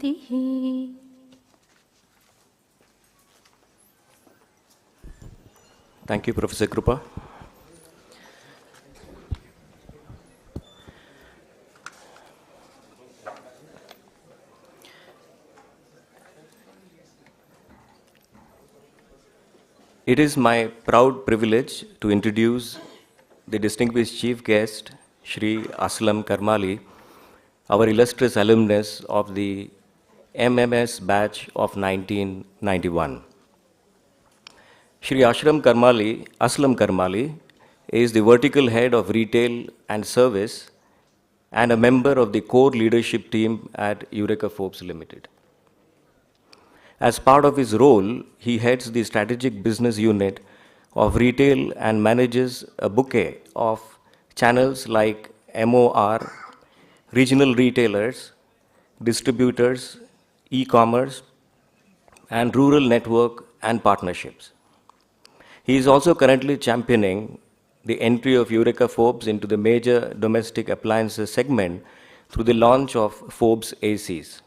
Shanti. Thank you, Professor Krupa. It is my proud privilege to introduce the distinguished chief guest, Shri Aslam Karmali, our illustrious alumnus of the MMS batch of 1991. Shri Aslam Karmali is the vertical head of retail and service and a member of the core leadership team at Eureka Forbes Limited. As part of his role, he heads the strategic business unit of retail and manages a bouquet of channels like MOR, regional retailers, distributors, e-commerce, and rural network and partnerships. He is also currently championing the entry of Eureka Forbes into the major domestic appliances segment through the launch of Forbes ACs.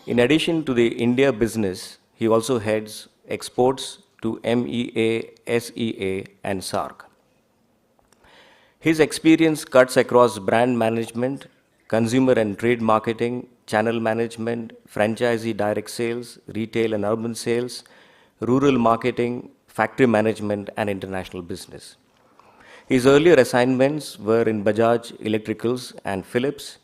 In addition to the India business, he also heads exports to MEA, SEA, and SAARC. His experience cuts across brand management, consumer and trade marketing, channel management, franchisee direct sales, retail and urban sales, rural marketing, factory management, and international business. His earlier assignments were in Bajaj Electricals and Philips.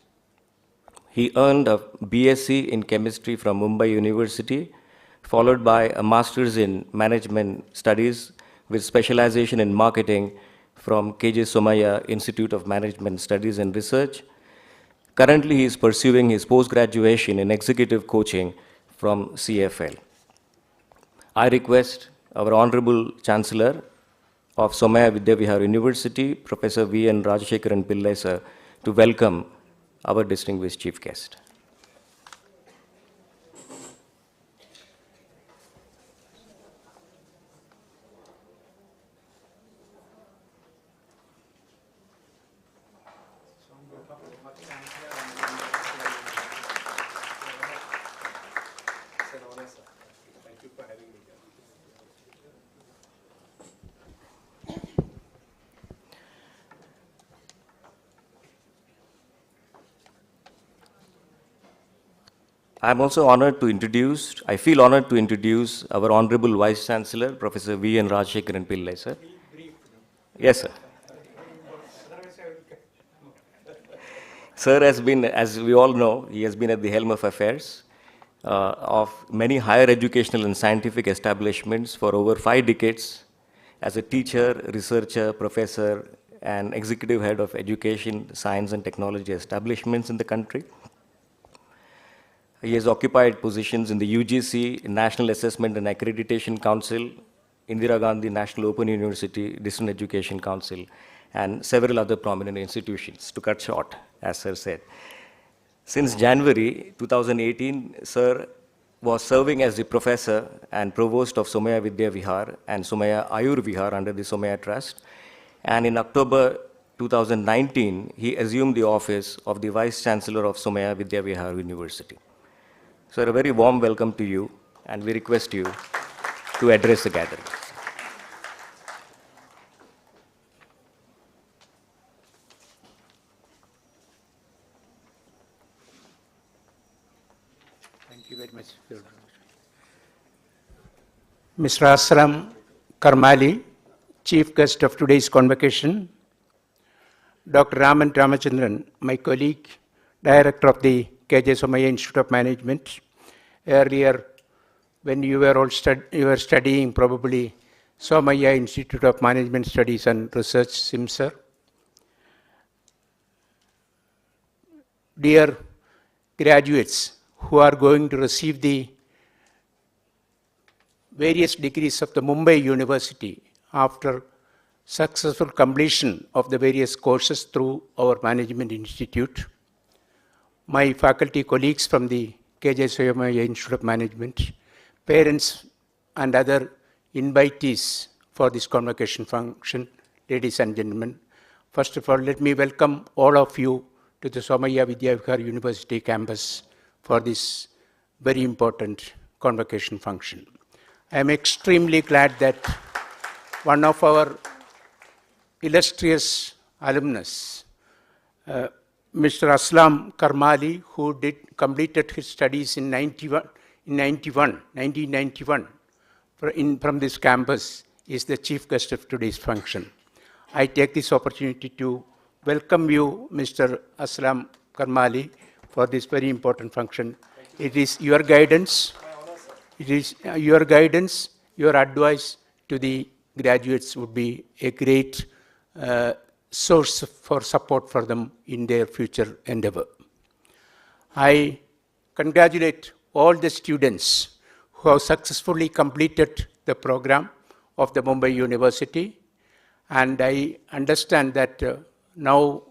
He earned a BSc in chemistry from Mumbai University, followed by a master's in management studies with specialization in marketing from KJ Somaiya Institute of Management Studies and Research. Currently, he is pursuing his post-graduation in executive coaching from CFL. I request our Honorable Chancellor of Somaiya Vidyavihar University, Professor V.N. Rajashekharan Pillai sir, to welcome our distinguished chief guest. I am also honored to introduce, I feel honored to introduce our Honorable Vice Chancellor, Professor V.N. Rajashekharan Pillai, sir. Yes, sir. Sir has been, as we all know, he has been at the helm of affairs of many higher educational and scientific establishments for over 5 decades as a teacher, researcher, professor, and executive head of education, science, and technology establishments in the country. He has occupied positions in the UGC, National Assessment and Accreditation Council, Indira Gandhi National Open University, Distance Education Council, and several other prominent institutions, to cut short, as sir said. Since January 2018, sir was serving as the professor and provost of Somaiya Vidyavihar and Somaiya Ayur Vihar under the Somaiya Trust. And in October 2019, he assumed the office of the Vice Chancellor of Somaiya Vidyavihar University. Sir, a very warm welcome to you, and we request you to address the gathering. Thank you very much. Mr. Aslam Karmali, Chief Guest of today's convocation, Dr. Raman Ramachandran, my colleague, Director of the KJ Somaiya Institute of Management. Earlier, when you were all studying probably Somaiya Institute of Management Studies and Research, SIMSR. Dear graduates who are going to receive the various degrees of the Mumbai University after successful completion of the various courses through our Management Institute, my faculty colleagues from the KJ Somaiya Institute of Management, parents and other invitees for this convocation function, ladies and gentlemen. First of all, let me welcome all of you to the Somaiya Vidyavihar University campus for this very important convocation function. I am extremely glad that one of our illustrious alumnus, Mr. Aslam Karmali, who completed his studies in 1991, from this campus, is the chief guest of today's function. I take this opportunity to welcome you, Mr. Aslam Karmali, for this very important function. It is your guidance, your advice to the graduates would be a great source for support for them in their future endeavor. I congratulate all the students who have successfully completed the program of the Mumbai University, and I understand that now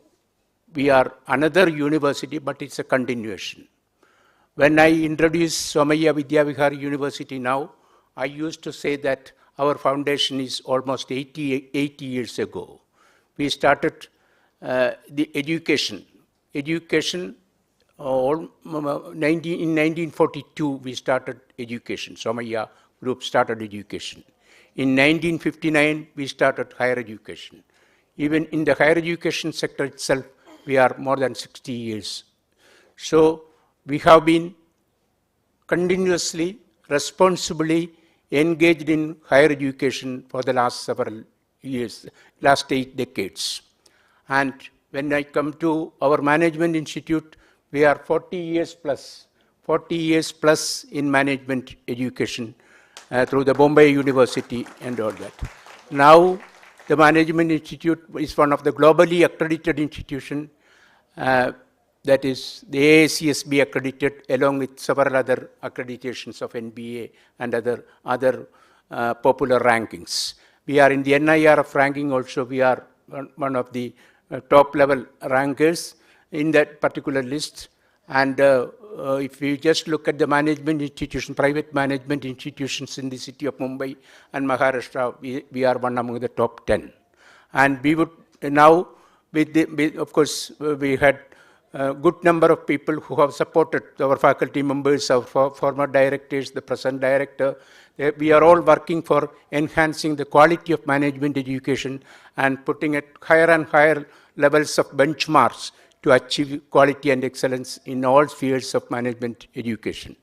we are another university, but it's a continuation. When I introduced Somaiya Vidyavihar University now, I used to say that our foundation is almost 80 years ago. We started the education. In 1942, we started education. Somaiya group started education. In 1959, we started higher education. Even in the higher education sector itself, we are more than 60 years. So we have been continuously, responsibly engaged in higher education for the last several years, last 8 decades. And when I come to our management institute, we are 40 years plus in management education through the Bombay University and all that. Now, the Management Institute is one of the globally accredited institutions, that is the AACSB accredited, along with several other accreditations of NBA and other popular rankings. We are in the NIRF ranking also. We are one of the top level rankers in that particular list. And if we just look at the management institutions, private management institutions in the city of Mumbai and Maharashtra, we are one among the top 10. And we would now, of course, we had a good number of people who have supported our faculty members, our former directors, the present director. We are all working for enhancing the quality of management education and putting at higher and higher levels of benchmarks to achieve quality and excellence in all spheres of management education.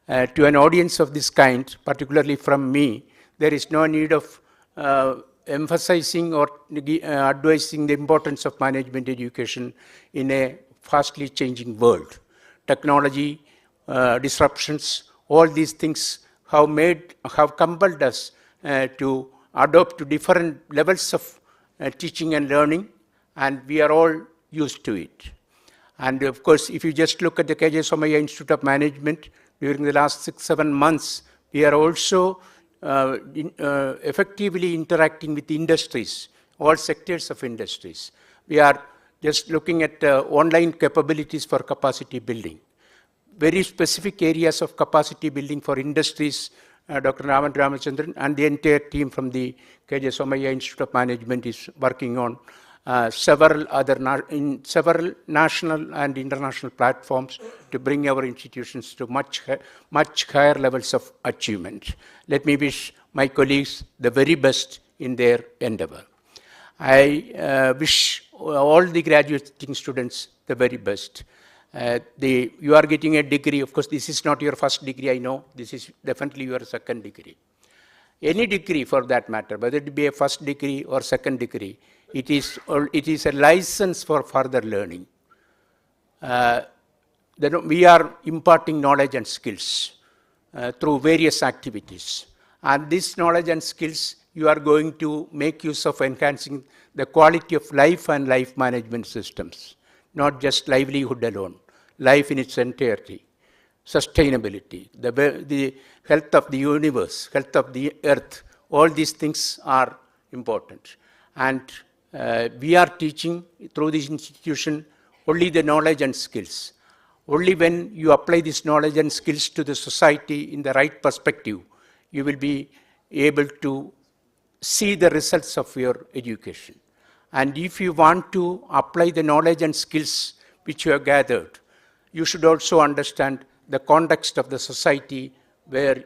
To an audience of this kind, particularly from me, there is no need of emphasizing or advising the importance of management education in a fastly changing world. Technology, disruptions, all these things have compelled us to adopt to different levels of teaching and learning, and we are all used to it. And of course, if you just look at the KJ Somaiya Institute of Management, during the last 6-7 months, we are also effectively interacting with industries, all sectors of industries. We are just looking at online capabilities for capacity building. Very specific areas of capacity building for industries, Dr. Raman Ramachandran and the entire team from the KJ Somaiya Institute of Management is working on several national and international platforms to bring our institutions to much higher levels of achievement. Let me wish my colleagues the very best in their endeavor. I wish all the graduating students the very best. You are getting a degree. Of course, this is not your first degree, I know. This is definitely your second degree. Any degree for that matter, whether it be a first degree or second degree, it is a license for further learning. We are imparting knowledge and skills through various activities. And this knowledge and skills, you are going to make use of enhancing the quality of life and life management systems, not just livelihood alone, life in its entirety, sustainability, the health of the universe, health of the earth, all these things are important. And we are teaching through this institution only the knowledge and skills. Only when you apply this knowledge and skills to the society in the right perspective, you will be able to see the results of your education. And if you want to apply the knowledge and skills which you have gathered, you should also understand the context of the society where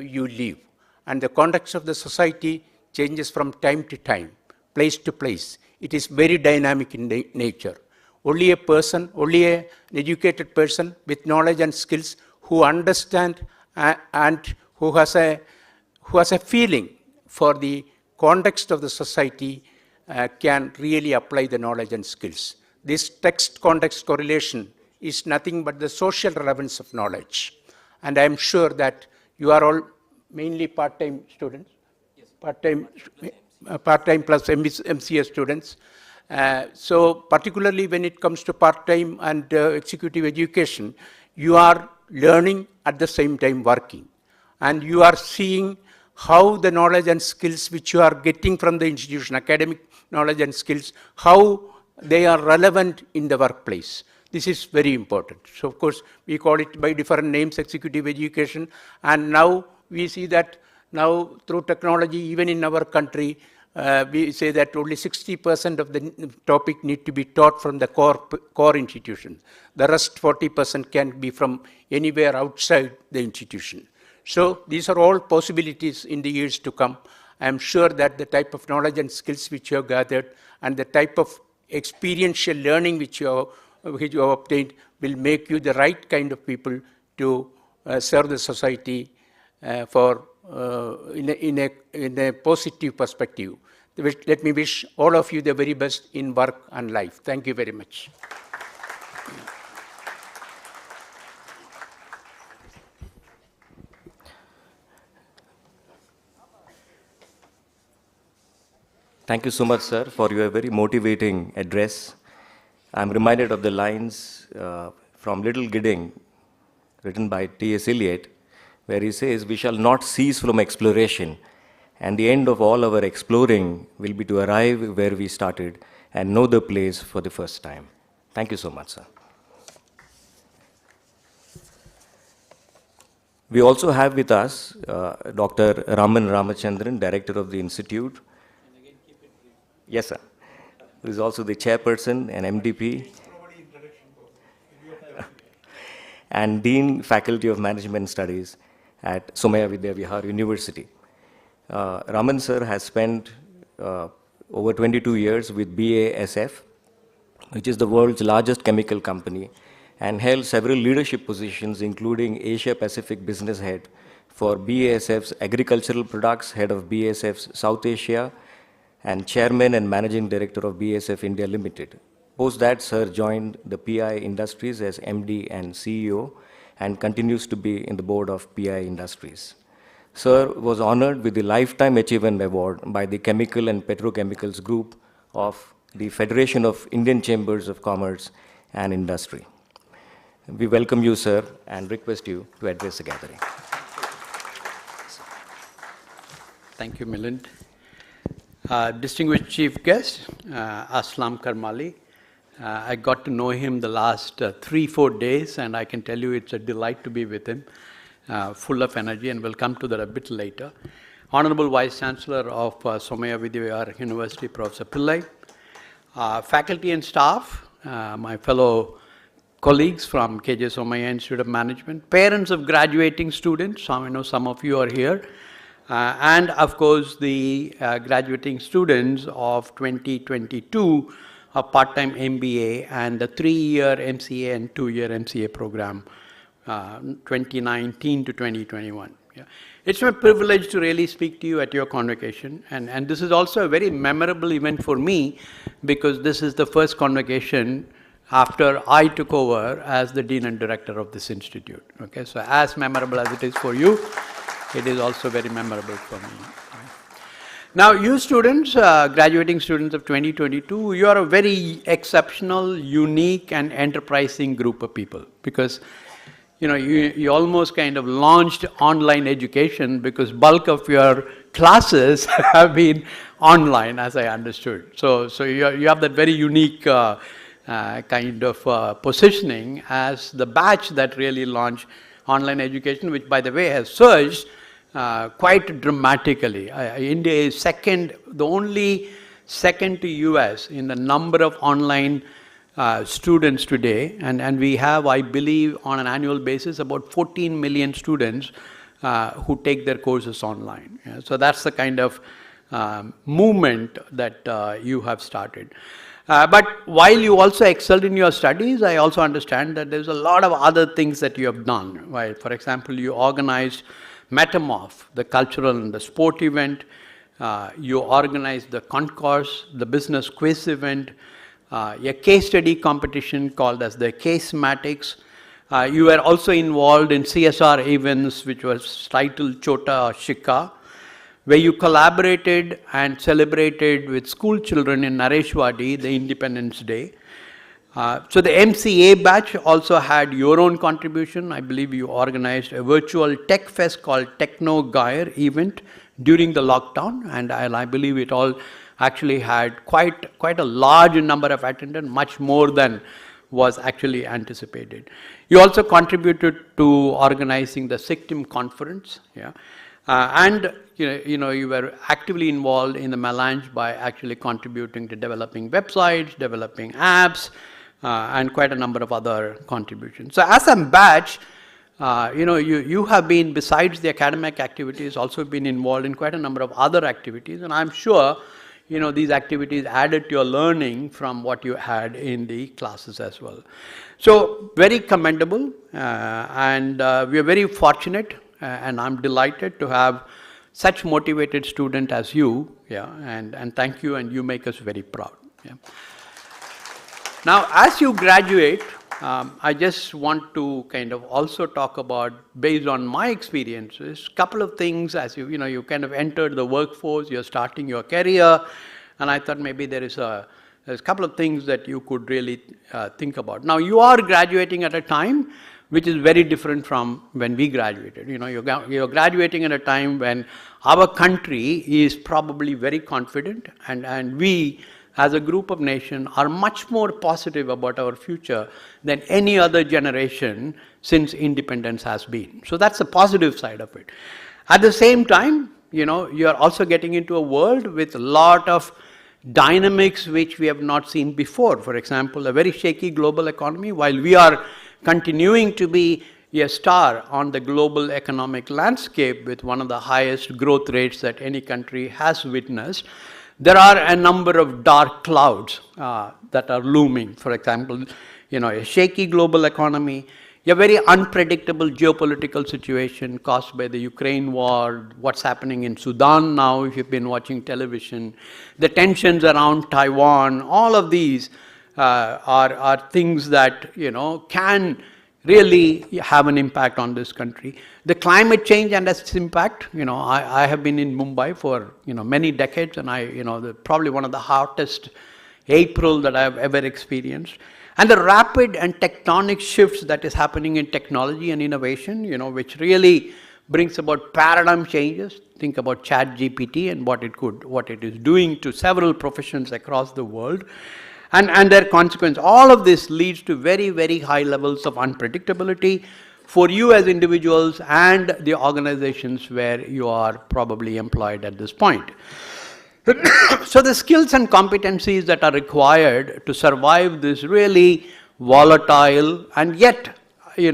you live. And the context of the society changes from time to time, place to place. It is very dynamic in nature. Only an educated person with knowledge and skills who understand and who has a feeling for the context of the society can really apply the knowledge and skills. This text-context correlation is nothing but the social relevance of knowledge. And I am sure that you are all mainly part-time students, yes. Part-time plus MCA students. So particularly when it comes to part-time and executive education, you are learning at the same time working. And you are seeing how the knowledge and skills which you are getting from the institution, academic knowledge and skills, how they are relevant in the workplace. This is very important. So of course, we call it by different names, executive education, and now we see that now through technology, even in our country, we say that only 60% of the topic need to be taught from the core institution. The rest 40% can be from anywhere outside the institution. So these are all possibilities in the years to come. I am sure that the type of knowledge and skills which you have gathered and the type of experiential learning which you have obtained will make you the right kind of people to serve the society in a positive perspective. Let me wish all of you the very best in work and life. Thank you very much. Thank you so much, sir, for your very motivating address. I'm reminded of the lines from Little Gidding, written by T.S. Eliot, where he says, "We shall not cease from exploration, and the end of all our exploring will be to arrive where we started and know the place for the first time." Thank you so much, sir. We also have with us Dr. Raman Ramachandran, Director of the Institute. Yes, sir. Who is also the chairperson and MDP. And Dean, Faculty of Management Studies at Somaya Vidya Vihar University. Raman sir has spent over 22 years with BASF, which is the world's largest chemical company, and held several leadership positions, including Asia Pacific Business Head for BASF's Agricultural Products, Head of BASF's South Asia, and Chairman and Managing Director of BASF India Limited. Post that, sir joined the PI Industries as MD and CEO and continues to be in the board of PI Industries. Sir was honored with the Lifetime Achievement Award by the Chemical and Petrochemicals Group of the Federation of Indian Chambers of Commerce and Industry. We welcome you, sir, and request you to address the gathering. Thank you, Milind. Distinguished chief guest, Aslam Karmali. I got to know him the last 3-4 days, and I can tell you it's a delight to be with him, full of energy, and we'll come to that a bit later. Honorable Vice Chancellor of Somaya Vidya Vihar University, Professor Pillai. Faculty and staff, my fellow colleagues from KJ Somaya Institute of Management, parents of graduating students, I know some of you are here, and of course the graduating students of 2022 a part-time MBA and the 3-year MCA and 2-year MCA program, 2019 to 2021. Yeah. It's my privilege to really speak to you at your convocation, and this is also a very memorable event for me because this is the first convocation after I took over as the Dean and Director of this institute. Okay, so as memorable as it is for you, it is also very memorable for me. Now, you students, graduating students of 2022, you are a very exceptional, unique, and enterprising group of people because, you almost kind of launched online education because bulk of your classes have been online, as I understood. So you have that very unique kind of positioning as the batch that really launched online education, which, by the way, has surged quite dramatically. India is the only second to US in the number of online students today, and we have, I believe, on an annual basis, about 14 million students who take their courses online. Yeah, so that's the kind of movement that you have started. But while you also excelled in your studies, I also understand that there's a lot of other things that you have done. Right? For example, you organized Metamorph, the cultural and the sport event. You organized the concourse, the business quiz event, a case study competition called as the Case-matics. You were also involved in CSR events, which was titled Chota Shika, where you collaborated and celebrated with school children in Nareshwadi, the Independence Day. So the MCA batch also had your own contribution. I believe you organized a virtual tech fest called Techno Gair event during the lockdown, and I believe it all actually had quite a large number of attendants, much more than was actually anticipated. You also contributed to organizing the Sikkim conference, yeah. And you were actively involved in the melange by actually contributing to developing websites, developing apps, and quite a number of other contributions. So as a batch, you have been, besides the academic activities, also been involved in quite a number of other activities, and I'm sure these activities added to your learning from what you had in the classes as well. So very commendable, and we are very fortunate, and I'm delighted to have such motivated student as you, yeah, and thank you, and you make us very proud. Yeah. Now, as you graduate, I just want to kind of also talk about, based on my experiences, a couple of things as you kind of entered the workforce, you're starting your career, and I thought maybe there's a couple of things that you could really think about. Now, you are graduating at a time which is very different from when we graduated. You're graduating at a time when our country is probably very confident, and we, as a group of nations, are much more positive about our future than any other generation since independence has been. So that's the positive side of it. At the same time, you're also getting into a world with a lot of dynamics which we have not seen before. For example, a very shaky global economy. While we are continuing to be a star on the global economic landscape with one of the highest growth rates that any country has witnessed, there are a number of dark clouds that are looming. For example, a shaky global economy, a very unpredictable geopolitical situation caused by the Ukraine war, what's happening in Sudan now, if you've been watching television, the tensions around Taiwan, all of these are things that, can really have an impact on this country. The climate change and its impact, I have been in Mumbai for, many decades, and probably one of the hottest April that I have ever experienced. And the rapid and tectonic shifts that is happening in technology and innovation, which really brings about paradigm changes. Think about ChatGPT and what it is doing to several professions across the world. And their consequence, all of this leads to very, very high levels of unpredictability for you as individuals and the organizations where you are probably employed at this point. So the skills and competencies that are required to survive this really volatile and yet, a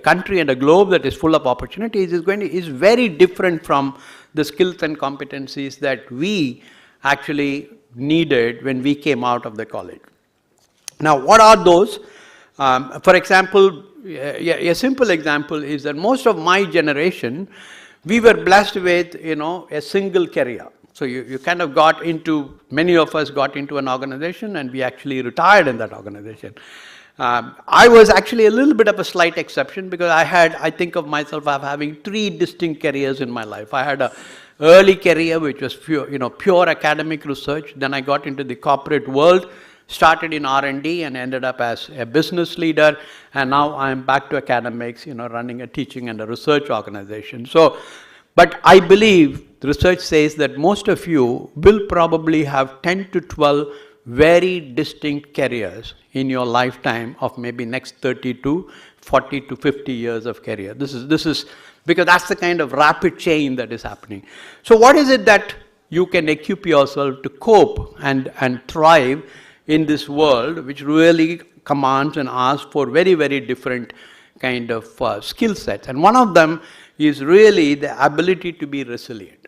country and a globe that is full of opportunities is very different from the skills and competencies that we actually needed when we came out of the college. Now, what are those? For example, a simple example is that most of my generation, we were blessed with, a single career. So you kind of many of us got into an organization and we actually retired in that organization. I was actually a little bit of a slight exception because I think of myself as having 3 distinct careers in my life. I had a early career which was pure academic research. Then I got into the corporate world, started in R&D and ended up as a business leader, and now I'm back to academics, running a teaching and a research organization. But I believe the research says that most of you will probably have 10 to 12 very distinct careers in your lifetime of maybe next 30 to 40 to 50 years of career. This is because that's the kind of rapid change that is happening. So what is it that you can equip yourself to cope and thrive in this world, which really commands and asks for very, very different kind of skill sets. And one of them is really the ability to be resilient,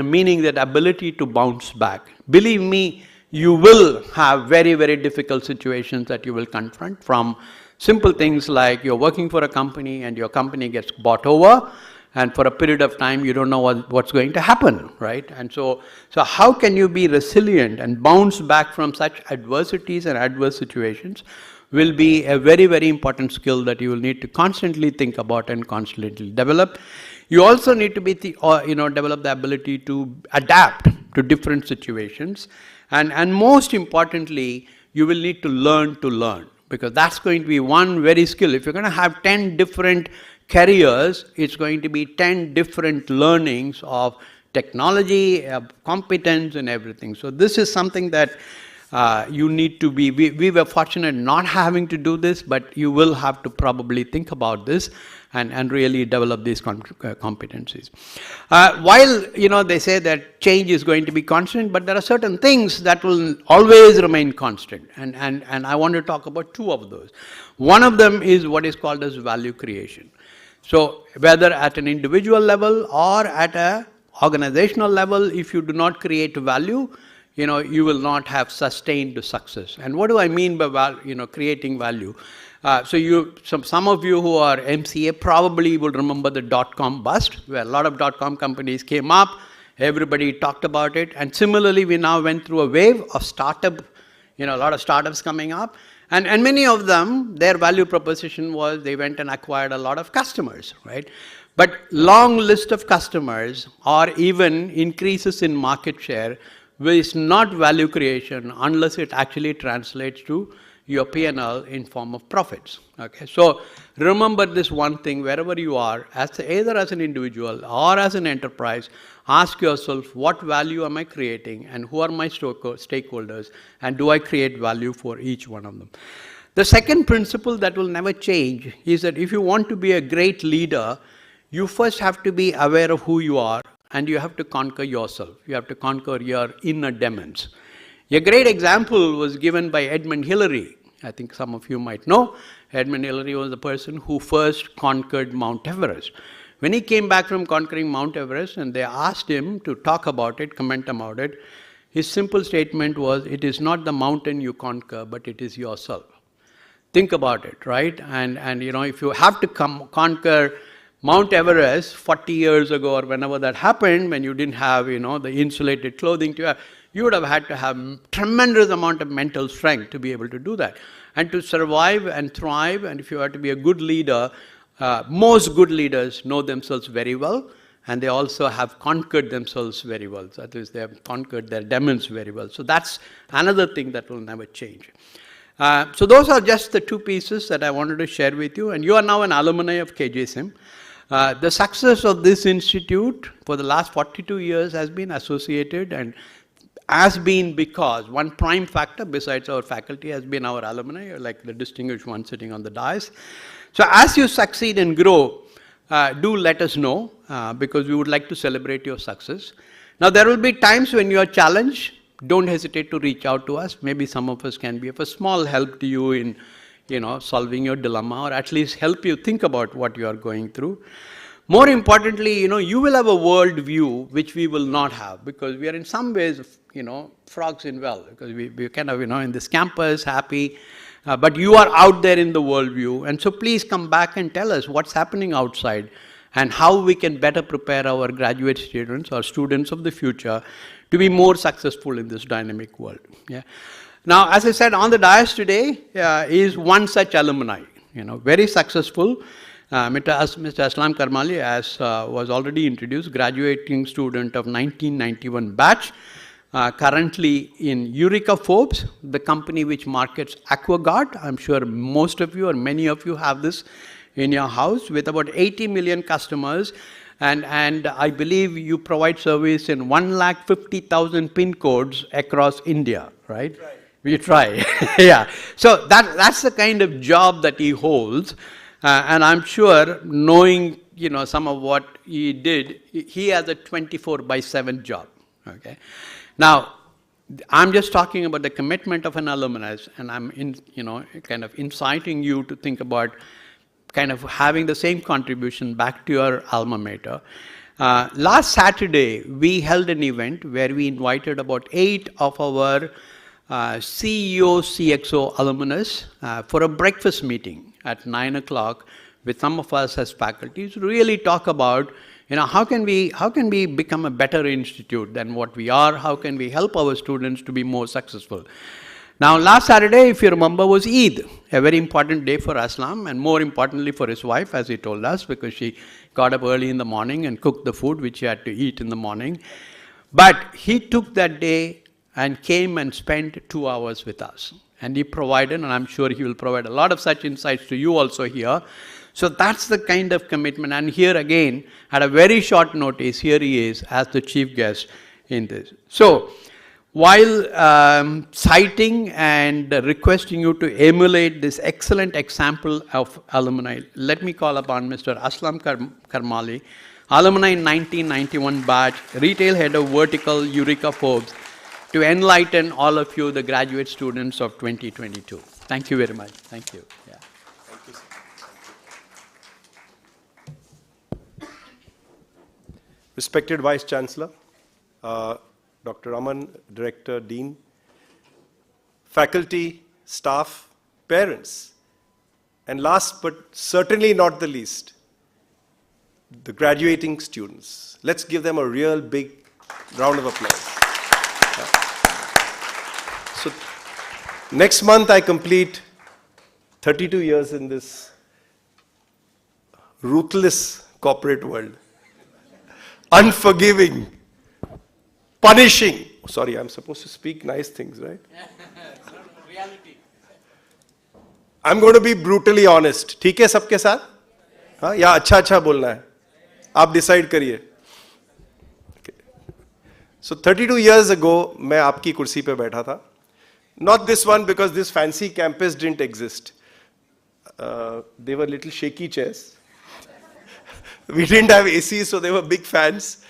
meaning that ability to bounce back. Believe me, you will have very, very difficult situations that you will confront, from simple things like you're working for a company and your company gets bought over, and for a period of time you don't know what's going to happen, right? And so how can you be resilient and bounce back from such adversities and adverse situations will be a very, very important skill that you will need to constantly think about and constantly develop. You also need to be develop the ability to adapt to different situations, and most importantly, you will need to learn, because that's going to be one very skill. If you're going to have 10 different careers, it's going to be 10 different learnings of technology, competence, and everything. So this is something that you need to be, we were fortunate not having to do this, but you will have to probably think about this and really develop these competencies. While, they say that change is going to be constant, but there are certain things that will always remain constant. And I want to talk about two of those. One of them is what is called as value creation. So whether at an individual level or at an organizational level, if you do not create value, you will not have sustained success. And what do I mean by creating value? Some of you who are MCA probably will remember the dot-com bust, where a lot of dot-com companies came up, everybody talked about it, and similarly we now went through a wave of startup, a lot of startups coming up, and many of them, their value proposition was they went and acquired a lot of customers, right? But long list of customers or even increases in market share is not value creation unless it actually translates to your P&L in form of profits. Okay, so remember this one thing wherever you are, either as an individual or as an enterprise, ask yourself, what value am I creating and who are my stakeholders, and do I create value for each one of them? The second principle that will never change is that if you want to be a great leader, you first have to be aware of who you are, and you have to conquer yourself. You have to conquer your inner demons. A great example was given by Edmund Hillary. I think some of you might know. Edmund Hillary was the person who first conquered Mount Everest. When he came back from conquering Mount Everest and they asked him to talk about it, comment about it, his simple statement was, it is not the mountain you conquer, but it is yourself. Think about it, right? And if you have to conquer Mount Everest 40 years ago or whenever that happened, when you didn't have, the insulated clothing to have, you would have had to have tremendous amount of mental strength to be able to do that. And to survive and thrive, and if you are to be a good leader, most good leaders know themselves very well, and they also have conquered themselves very well. So that is, they have conquered their demons very well. So that's another thing that will never change. So those are just the two pieces that I wanted to share with you, and you are now an alumni of KJSIM. The success of this institute for the last 42 years has been associated and has been because one prime factor besides our faculty has been our alumni, like the distinguished one sitting on the dais. So as you succeed and grow, do let us know because we would like to celebrate your success. Now there will be times when you are challenged. Don't hesitate to reach out to us. Maybe some of us can be of a small help to you in solving your dilemma, or at least help you think about what you are going through. More importantly, you will have a world view which we will not have, because we are in some ways, frogs in well, because we kind of, in this campus, happy, but you are out there in the world view. And so please come back and tell us what's happening outside and how we can better prepare our graduate students or students of the future to be more successful in this dynamic world. Yeah. Now, as I said, on the dais today is one such alumni, very successful. Mr. Aslam Karmali, as was already introduced, graduating student of 1991 batch, currently in Eureka Forbes, the company which markets AquaGuard. I'm sure most of you or many of you have this in your house, with about 80 million customers. And I believe you provide service in 150,000 PIN codes across India, right? We try. Yeah. So that's the kind of job that he holds. And I'm sure, knowing some of what he did, he has a 24/7 job. Okay. Now, I'm just talking about the commitment of an alumnus, and I'm kind of inciting you to think about kind of having the same contribution back to your alma mater. Last Saturday, we held an event where we invited about 8 of our CEO, CXO alumnus for a breakfast meeting at 9 o'clock with some of us as faculty to really talk about how can we become a better institute than what we are? How can we help our students to be more successful? Now, last Saturday, if you remember, was Eid, a very important day for Aslam, and more importantly for his wife, as he told us, because she got up early in the morning and cooked the food which he had to eat in the morning. But he took that day and came and spent 2 hours with us. And he provided, and I'm sure he will provide a lot of such insights to you also here. So that's the kind of commitment. And here again, at a very short notice, here he is as the chief guest in this. So, while citing and requesting you to emulate this excellent example of alumni, let me call upon Mr. Aslam Karmali, alumni 1991 batch, retail head of vertical Eureka Forbes, to enlighten all of you, the graduate students of 2022. Thank you very much. Thank you. Yeah. Thank you, sir. Respected Vice Chancellor, Dr. Raman, Director, Dean, faculty, staff, parents, and last but certainly not the least, the graduating students. Let's give them a real big round of applause. So, next month I complete 32 years in this ruthless corporate world. Unforgiving, punishing. Sorry, I'm supposed to speak nice things, right? Reality. I'm going to be brutally honest. ठीक है सबके साथ? हाँ, या अच्छा बोलना है? आप decide करिए. Okay. So 32 years ago, मैं आपकी कुर्सी पे बैठा था. Not this one, because this fancy campus didn't exist. They were little shaky chairs. We didn't have AC, so they were big fans.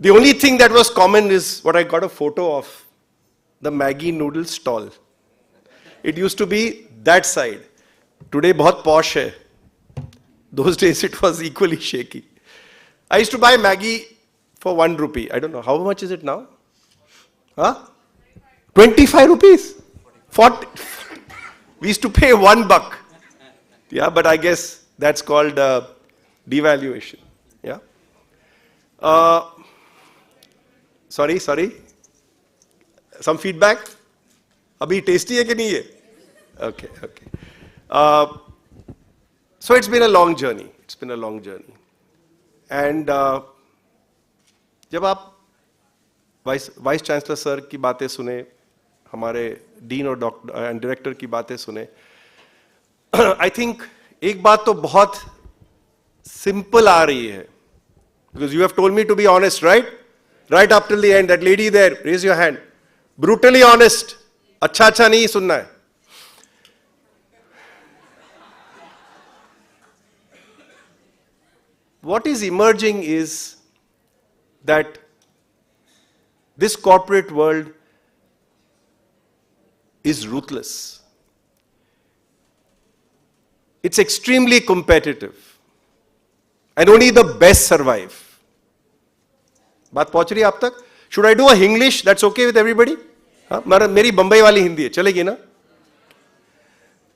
The only thing that was common is what I got a photo of, the Maggi noodle stall. It used to be that side. Today बहुत posh है. Those days it was equally shaky. I used to buy Maggi for 1 rupee. I don't know, how much is it now? Huh? 25 rupees? 40. We used to pay $1. Yeah, but I guess that's called devaluation. Yeah. Sorry. Some feedback? Abhi tasty hai ki nahi hai? Okay. So it's been a long journey. And जब आप vice chancellor sir की बातें सुने, हमारे dean और doctor and director की बातें सुने, आई थिंक एक बात तो बहुत सिंपल आ रही है, because you have told me to be honest, right up till the end. That lady there, raise your hand. Brutally honest. अच्छा नहीं सुनना है. What is emerging is that this corporate world is ruthless. It's extremely competitive. And only the best survive. बात पहुंच रही है आप तक? Should I do a English? That's okay with everybody? हाँ, मेरी बंबई वाली हिंदी है, चलेगी ना?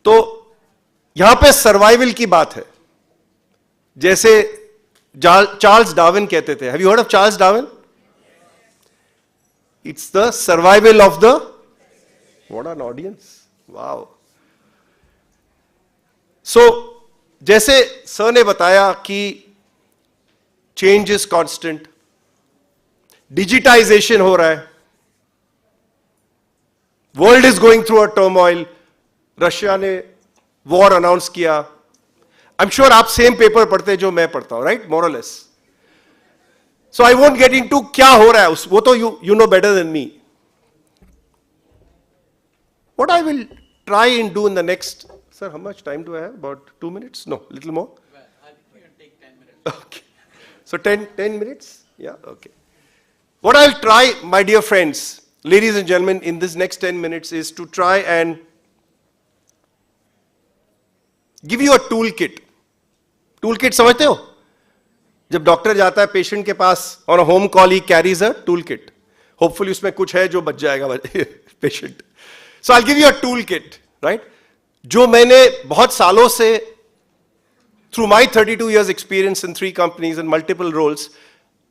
तो यहां पे सर्वाइवल की बात है. जैसे चार्ल्स डार्विन कहते थे. Have you heard of Charles Darwin? It's the survival of the... What an audience. Wow. So, जैसे सर ने बताया कि change is constant, digitization हो रहा है, world is going through a turmoil, Russia ने war announce किया. I'm sure आप same paper पढ़ते जो मैं पढ़ता हूं, right? More or less. So I won't get into क्या हो रहा है, वो तो you know better than me. What I will try and do in the next, sir, how much time do I have? About 2 minutes? No, little more? Well, I think we can take 10 minutes. Okay. So 10 minutes? Yeah, okay. What I'll try, my dear friends, ladies and gentlemen, in this next 10 minutes is to try and give you a toolkit. Toolkit समझते हो? जब doctor जाता है patient के पास on a home call, he carries a toolkit. Hopefully उसमें कुछ है जो बच जाएगा patient. So I'll give you a toolkit, right? जो मैंने बहुत सालों से through my 32 years experience in 3 companies and multiple roles,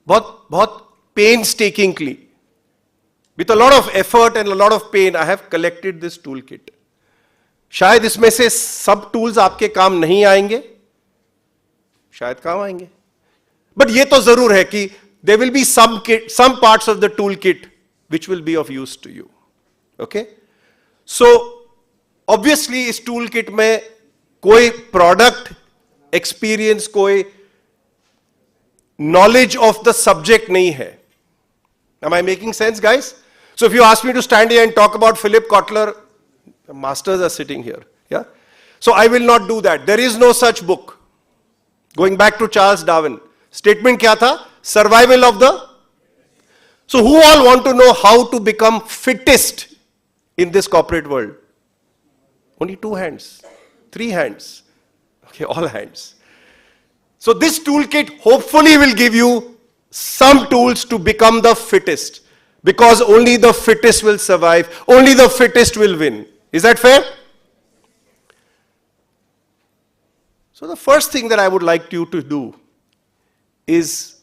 बहुत painstakingly, with a lot of effort and a lot of pain, I have collected this toolkit. शायद इसमें से सब tools आपके काम नहीं आएंगे, शायद काम आएंगे. But ये तो जरूर है कि there will be some parts of the toolkit which will be of use to you. Okay? So, obviously इस toolkit में कोई product experience, कोई knowledge of the subject नहीं है. Am I making sense, guys? So if you ask me to stand here and talk about Philip Kotler, the masters are sitting here. Yeah? So I will not do that. There is no such book. Going back to Charles Darwin. Statement क्या था? Survival of the... So who all want to know how to become fittest in this corporate world? Only 2 hands. 3 hands. Okay, all hands. So this toolkit hopefully will give you some tools to become the fittest. Because only the fittest will survive. Only the fittest will win. Is that fair? So the first thing that I would like you to do is,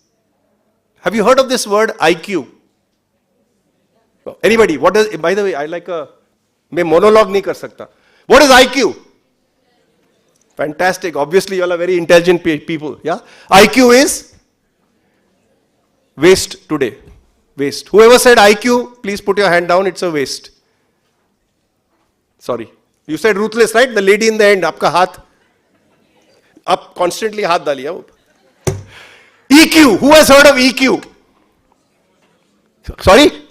have you heard of this word IQ? Anybody? What does, by the way, I like a, मैं monologue नहीं कर सकता. What is IQ? Fantastic. Obviously, you all are very intelligent people. Yeah? IQ is waste today. Waste. Whoever said IQ, please put your hand down. It's a waste. Sorry. You said ruthless, right? The lady in the end, आपका हाथ, आप constantly हाथ डालिए. EQ. Who has heard of EQ? Sorry?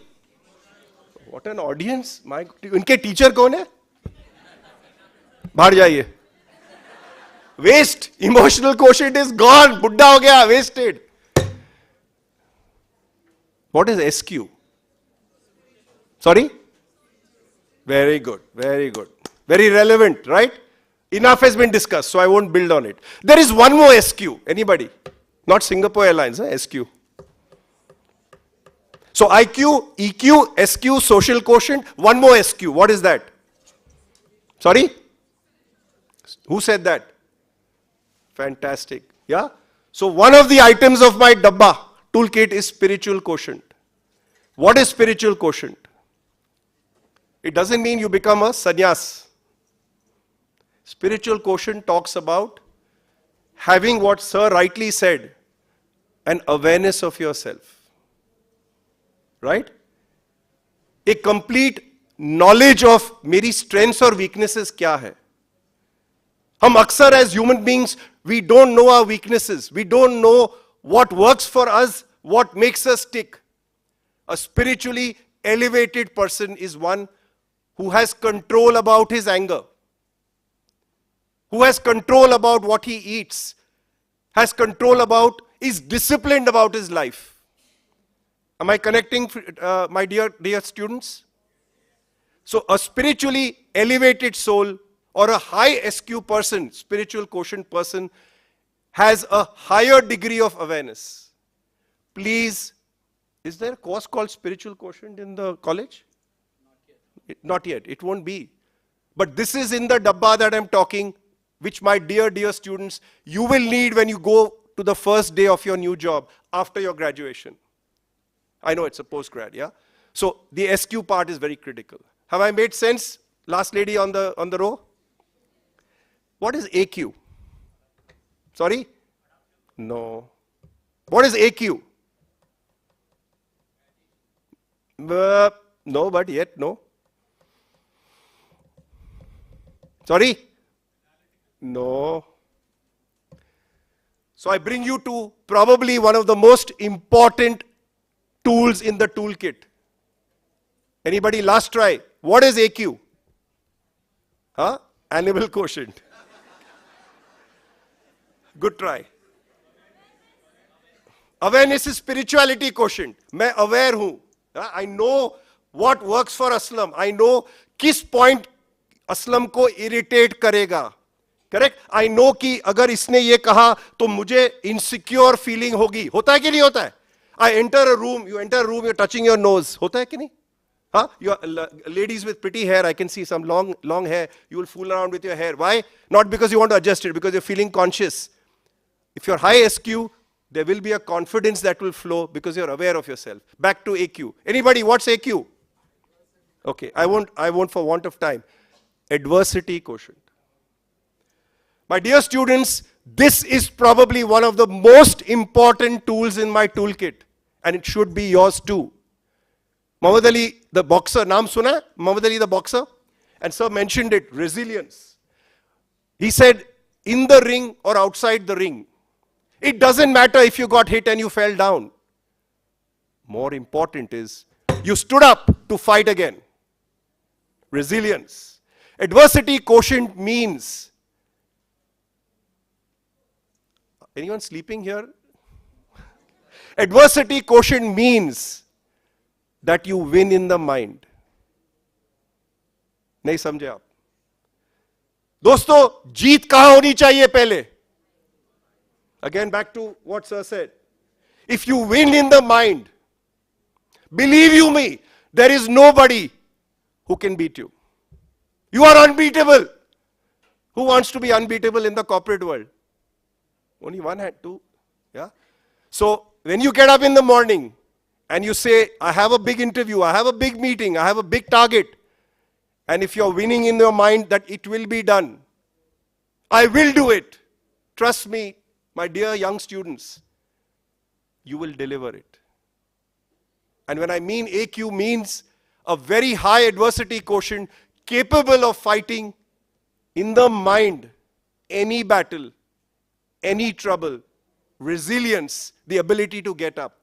What an audience. My, इनके teacher कौन है? बाहर जाइए. Waste. Emotional quotient is gone. बुड्ढा हो गया. Wasted. What is SQ? Sorry? Very good. Very good. Very relevant, right? Enough has been discussed, so I won't build on it. There is one more SQ. Anybody? Not Singapore Airlines, SQ. So IQ, EQ, SQ, social quotient, one more SQ. What is that? Sorry? Who said that? Fantastic. Yeah? So one of the items of my dabba toolkit is spiritual quotient. What is spiritual quotient? It doesn't mean you become a sannyas. Spiritual quotient talks about having what Sir rightly said, an awareness of yourself. Right? A complete knowledge of मेरी strengths और weaknesses क्या है. हम अक्सर as human beings, we don't know our weaknesses. We don't know what works for us, what makes us tick. A spiritually elevated person is one who has control about his anger, who has control about what he eats, has control about, is disciplined about his life. Am I connecting, my dear students? So a spiritually elevated soul or a high SQ person, spiritual quotient person, has a higher degree of awareness. Please, is there a course called spiritual quotient in the college? Not yet. It won't be. But this is in the dabba that I'm talking, which my dear students, you will need when you go to the first day of your new job after your graduation. I know it's a post-grad, yeah? So the SQ part is very critical. Have I made sense? Last lady on the row? What is AQ? Sorry? No. What is AQ? No, but yet no. Sorry? No. So I bring you to probably one of the most important tools in the toolkit. Anybody? Last try. What is AQ? Huh? Animal quotient. Good try. Awareness is spirituality quotient. मैं aware हूँ. I know what works for Aslam. I know किस point Aslam को irritate करेगा. Correct? I know कि अगर इसने ये कहा तो मुझे insecure feeling होगी. होता है कि नहीं होता है? I enter a room, you enter a room, you're touching your nose. होता है कि नहीं? Huh? You ladies with pretty hair, I can see some long hair. You will fool around with your hair. Why? Not because you want to adjust it, because you're feeling conscious. If you're high SQ, there will be a confidence that will flow because you're aware of yourself. Back to AQ. Anybody, what's AQ? Okay, I won't for want of time. Adversity quotient. My dear students, this is probably one of the most important tools in my toolkit, and it should be yours too. Muhammad Ali, the boxer, naam suna? Muhammad Ali, the boxer? And sir mentioned it, resilience. He said, in the ring or outside the ring, it doesn't matter if you got hit and you fell down. More important is, you stood up to fight again. Resilience. Adversity quotient means, anyone sleeping here? Adversity quotient means that you win in the mind. नहीं समझे आप? दोस्तों, जीत कहां होनी चाहिए पहले? Again, back to what sir said. If you win in the mind, believe you me, there is nobody who can beat you. You are unbeatable. Who wants to be unbeatable in the corporate world? Only one hand, two. Yeah. So when you get up in the morning and you say, I have a big interview, I have a big meeting, I have a big target, and if you're winning in your mind that it will be done, I will do it. Trust me, my dear young students, you will deliver it. And when I mean AQ means a very high adversity quotient, capable of fighting in the mind any battle, any trouble, resilience, the ability to get up.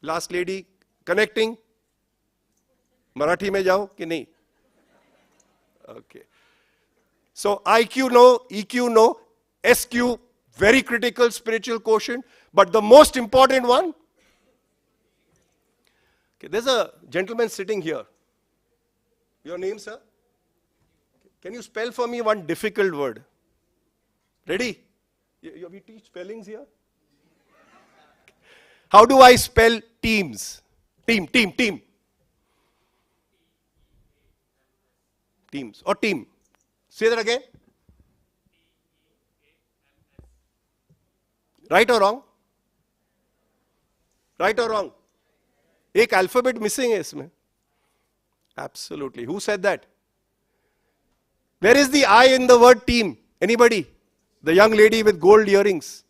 Last lady, connecting. Marathi mein jao ki nahi? Okay. So IQ no, EQ no, SQ, very critical spiritual quotient, but the most important one, okay, there's a gentleman sitting here. Your name, sir? Can you spell for me one difficult word? Ready? We teach spellings here. How do I spell teams? Team. Teams or team. Say that again. Right or wrong? Right or wrong? एक alphabet missing है इसमें. Absolutely. Who said that? Where is the I in the word team? Anybody? The young lady with gold earrings.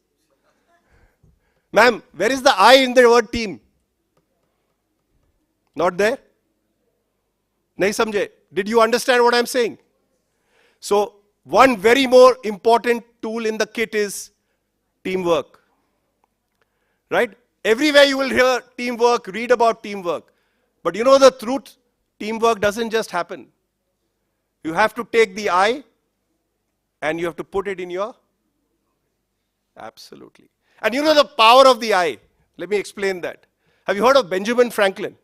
Ma'am, where is the I in the word team? Not there? Nahi samjhe. Did you understand what I'm saying? So, one very more important tool in the kit is teamwork. Right? Everywhere you will hear teamwork, read about teamwork. But you know the truth? Teamwork doesn't just happen. You have to take the I and you have to put it in your... Absolutely. And you know the power of the I. Let me explain that. Have you heard of Benjamin Franklin?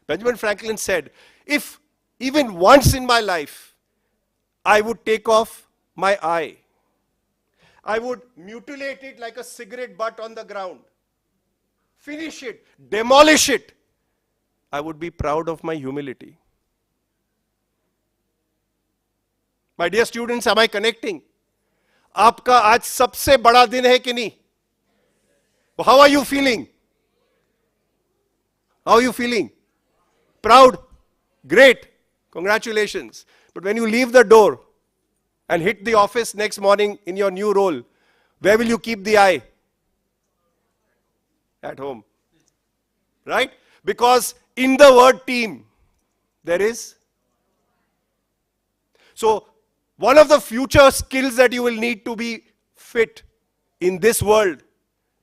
Benjamin Franklin said, if even once in my life I would take off my eye, I would mutilate it like a cigarette butt on the ground, finish it, demolish it, I would be proud of my humility. My dear students, am I connecting? आपका आज सबसे बड़ा दिन है कि नहीं? How are you feeling? How are you feeling? Proud? Great. Congratulations. But when you leave the door and hit the office next morning in your new role, where will you keep the eye? At home. Right? Because in the word team, there is. So, one of the future skills that you will need to be fit in this world,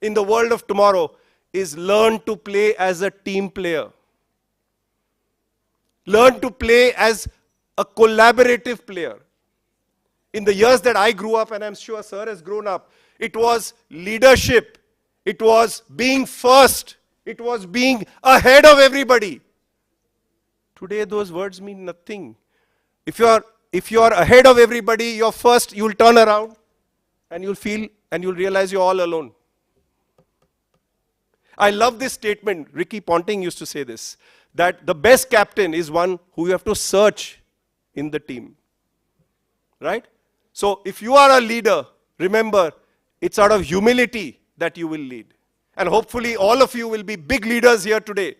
in the world of tomorrow, is learn to play as a team player. Learn to play as a collaborative player. In the years that I grew up, and I'm sure sir has grown up, it was leadership. It was being first. It was being ahead of everybody. Today those words mean nothing. If you are ahead of everybody, you're first, you'll turn around and you'll feel and you'll realize you're all alone. I love this statement. Ricky Ponting used to say this, that the best captain is one who you have to search in the team. Right? So if you are a leader, remember, it's out of humility that you will lead. And hopefully all of you will be big leaders here today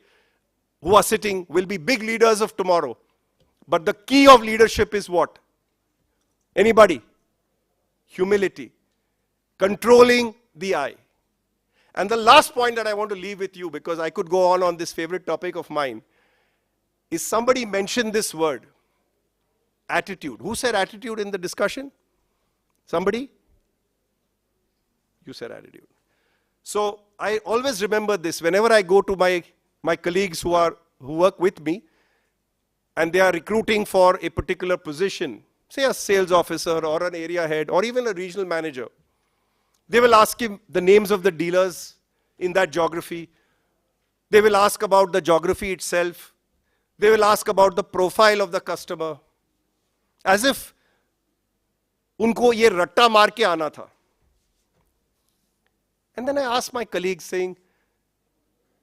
who are sitting, will be big leaders of tomorrow. But the key of leadership is what? Anybody? Humility. Controlling the I. And the last point that I want to leave with you, because I could go on this favorite topic of mine, is somebody mentioned this word, attitude. Who said attitude in the discussion? Somebody? You said attitude. So I always remember this. Whenever I go to my colleagues who work with me, and they are recruiting for a particular position, say a sales officer or an area head or even a regional manager, they will ask him the names of the dealers in that geography. They will ask about the geography itself. They will ask about the profile of the customer. As if unko ye ratta maar ke aana tha. And then I asked my colleagues saying,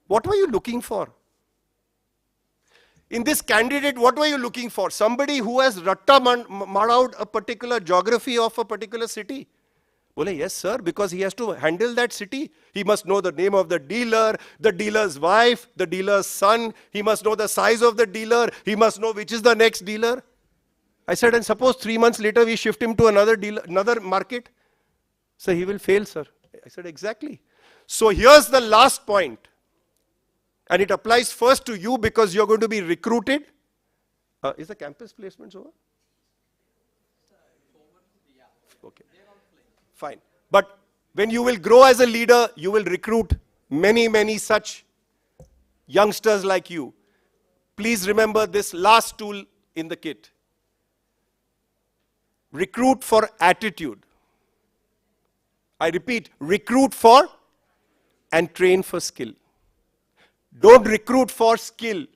what were you looking for? In this candidate, what were you looking for? Somebody who has ratta mar out a particular geography of a particular city. Well, yes, sir, because he has to handle that city. He must know the name of the dealer's wife, the dealer's son. He must know the size of the dealer. He must know which is the next dealer. I said, and suppose 3 months later we shift him to another market. So he will fail, sir. I said, exactly. So here's the last point. And it applies first to you because you're going to be recruited. Is the campus placements over? Okay. Fine. But when you will grow as a leader, you will recruit many, many such youngsters like you. Please remember this last tool in the kit. Recruit for attitude. I repeat, recruit for and train for skill. Don't recruit for skill,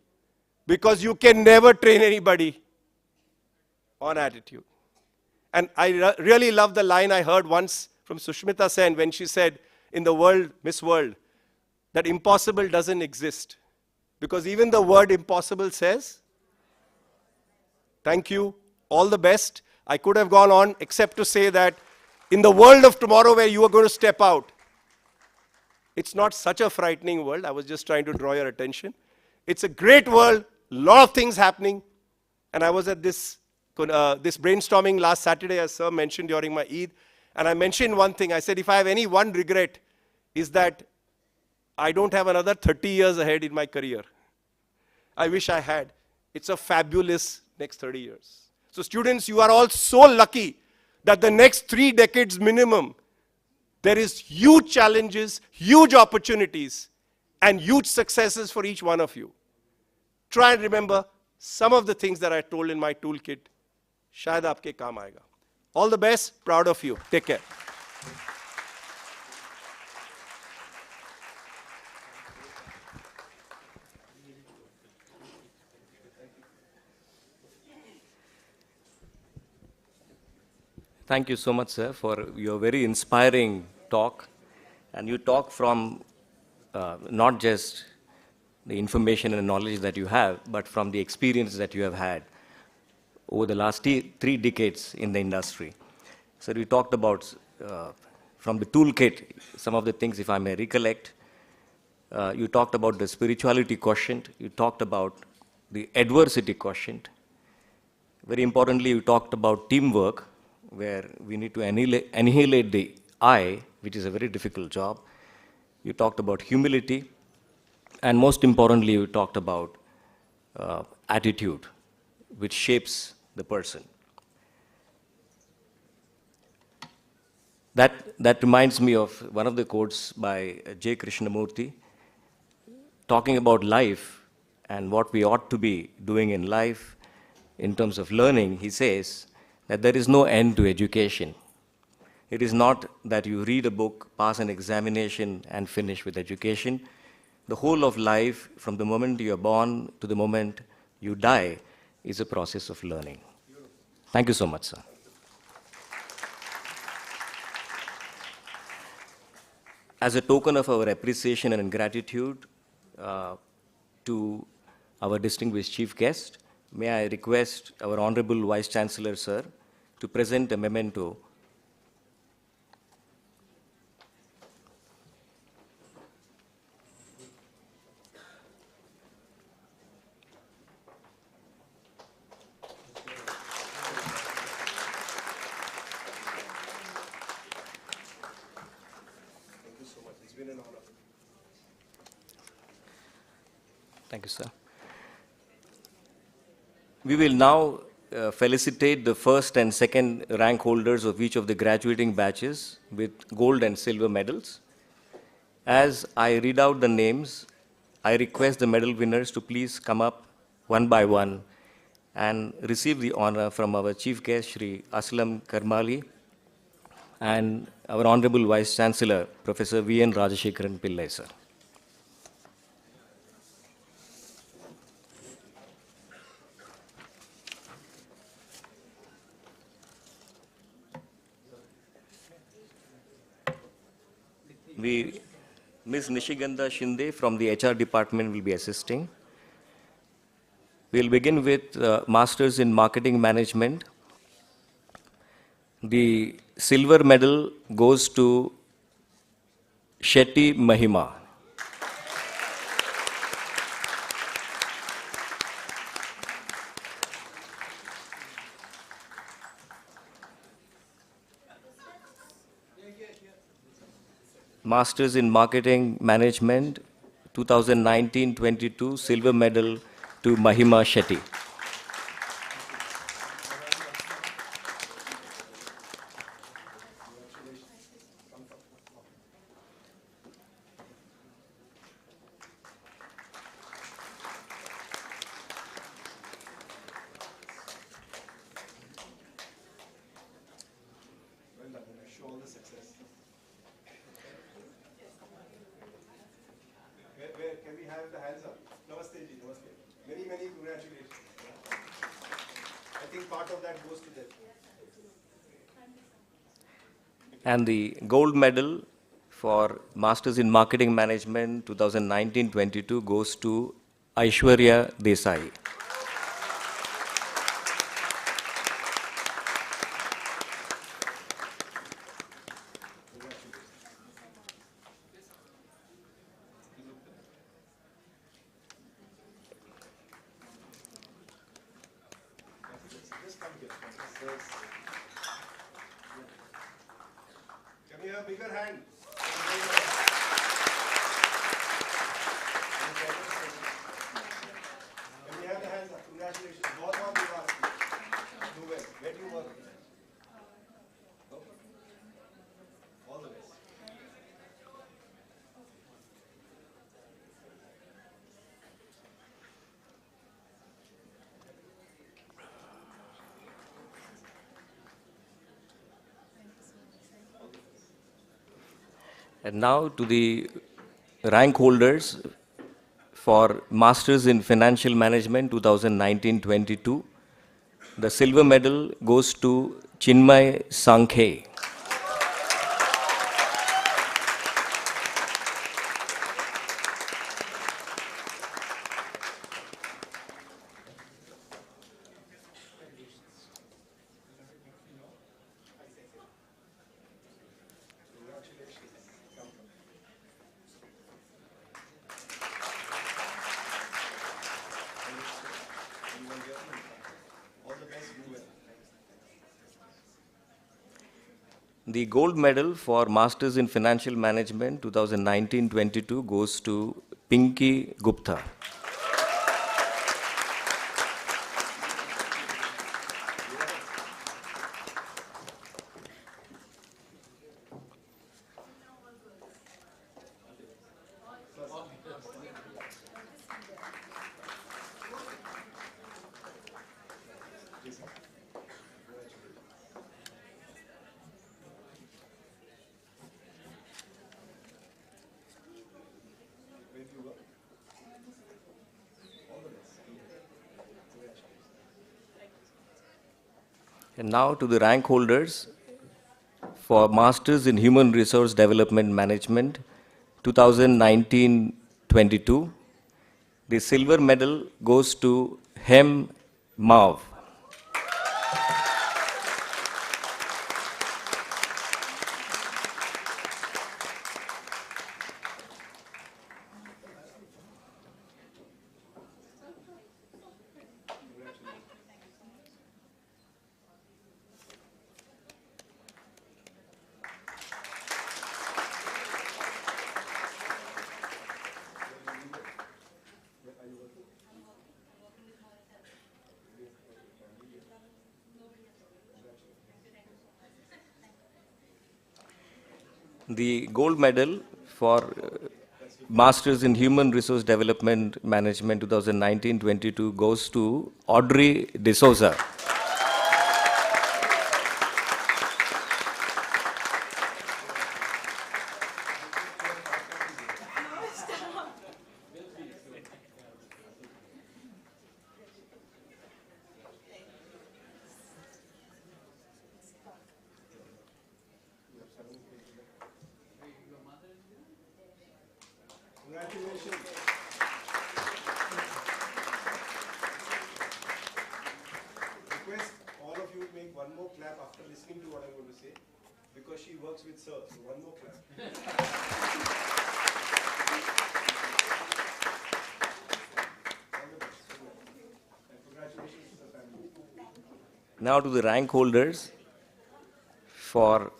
because you can never train anybody on attitude. And I really love the line I heard once from Sushmita Sen when she said in the world, Miss World, that impossible doesn't exist. Because even the word impossible says, thank you, all the best. I could have gone on except to say that in the world of tomorrow where you are going to step out, it's not such a frightening world. I was just trying to draw your attention. It's a great world, a lot of things happening. And I was at this brainstorming last Saturday, as sir mentioned during my Eid. And I mentioned one thing. I said, if I have any one regret, is that I don't have another 30 years ahead in my career. I wish I had. It's a fabulous next 30 years. So students, you are all so lucky that the next 3 decades minimum, there is huge challenges, huge opportunities, and huge successes for each one of you. Try and remember some of the things that I told in my toolkit. Shayad aapke kaam aayega. All the best, proud of you. Take care. Thank you so much, sir, for your very inspiring talk. And you talk from not just the information and knowledge that you have, but from the experience that you have had over the last 3 decades in the industry. So we talked about, from the toolkit, some of the things, if I may recollect. You talked about the spirituality quotient. You talked about the adversity quotient. Very importantly, you talked about teamwork, where we need to annihilate the I, which is a very difficult job. You talked about humility, and most importantly, you talked about attitude, which shapes the person. That reminds me of one of the quotes by J. Krishnamurti, talking about life and what we ought to be doing in life in terms of learning. He says that there is no end to education. It is not that you read a book, pass an examination, and finish with education. The whole of life, from the moment you are born to the moment you die is a process of learning. Thank you so much, sir. As a token of our appreciation and gratitude to our distinguished chief guest, may I request our Honorable Vice Chancellor, sir, to present a memento. Thank you, sir. We will now felicitate the first and second rank holders of each of the graduating batches with gold and silver medals. As I read out the names, I request the medal winners to please come up one by one and receive the honor from our chief guest, Shri Aslam Karmali, and our Honorable Vice Chancellor, Professor V.N. Rajashekharan Pillai, sir. Ms. Nishigandha Shinde from the HR department will be assisting. We'll begin with Masters in Marketing Management. The silver medal goes to Shetty Mahima. Masters in Marketing Management 2019-22 silver medal to Mahima Shetty. Can we have the hands up? Namaste ji, namaste. Many, many congratulations. I think part of that goes to them. And the gold medal for Masters in Marketing Management 2019-22 goes to Aishwarya Desai. Can we have a bigger hand? Can we have the hands up? Congratulations. बहुत बहुत धन्यवाद. Do well. Where do you work? All the best. And now to the rank holders for Masters in Financial Management 2019-22. The silver medal goes to Chinmay Sankhe. The gold medal for Masters in Financial Management 2019-22 goes to Pinky Gupta. And now to the rank holders for Masters in Human Resource Development Management 2019-22. The silver medal goes to Hem Mav. The gold medal for Masters in Human Resource Development Management 2019-22 goes to Audrey D'Souza. Congratulations. Request all of you make one more clap after listening to what I'm going to say, because she works with Sir. So one more clap. And congratulations to the family. Now to the rank holders for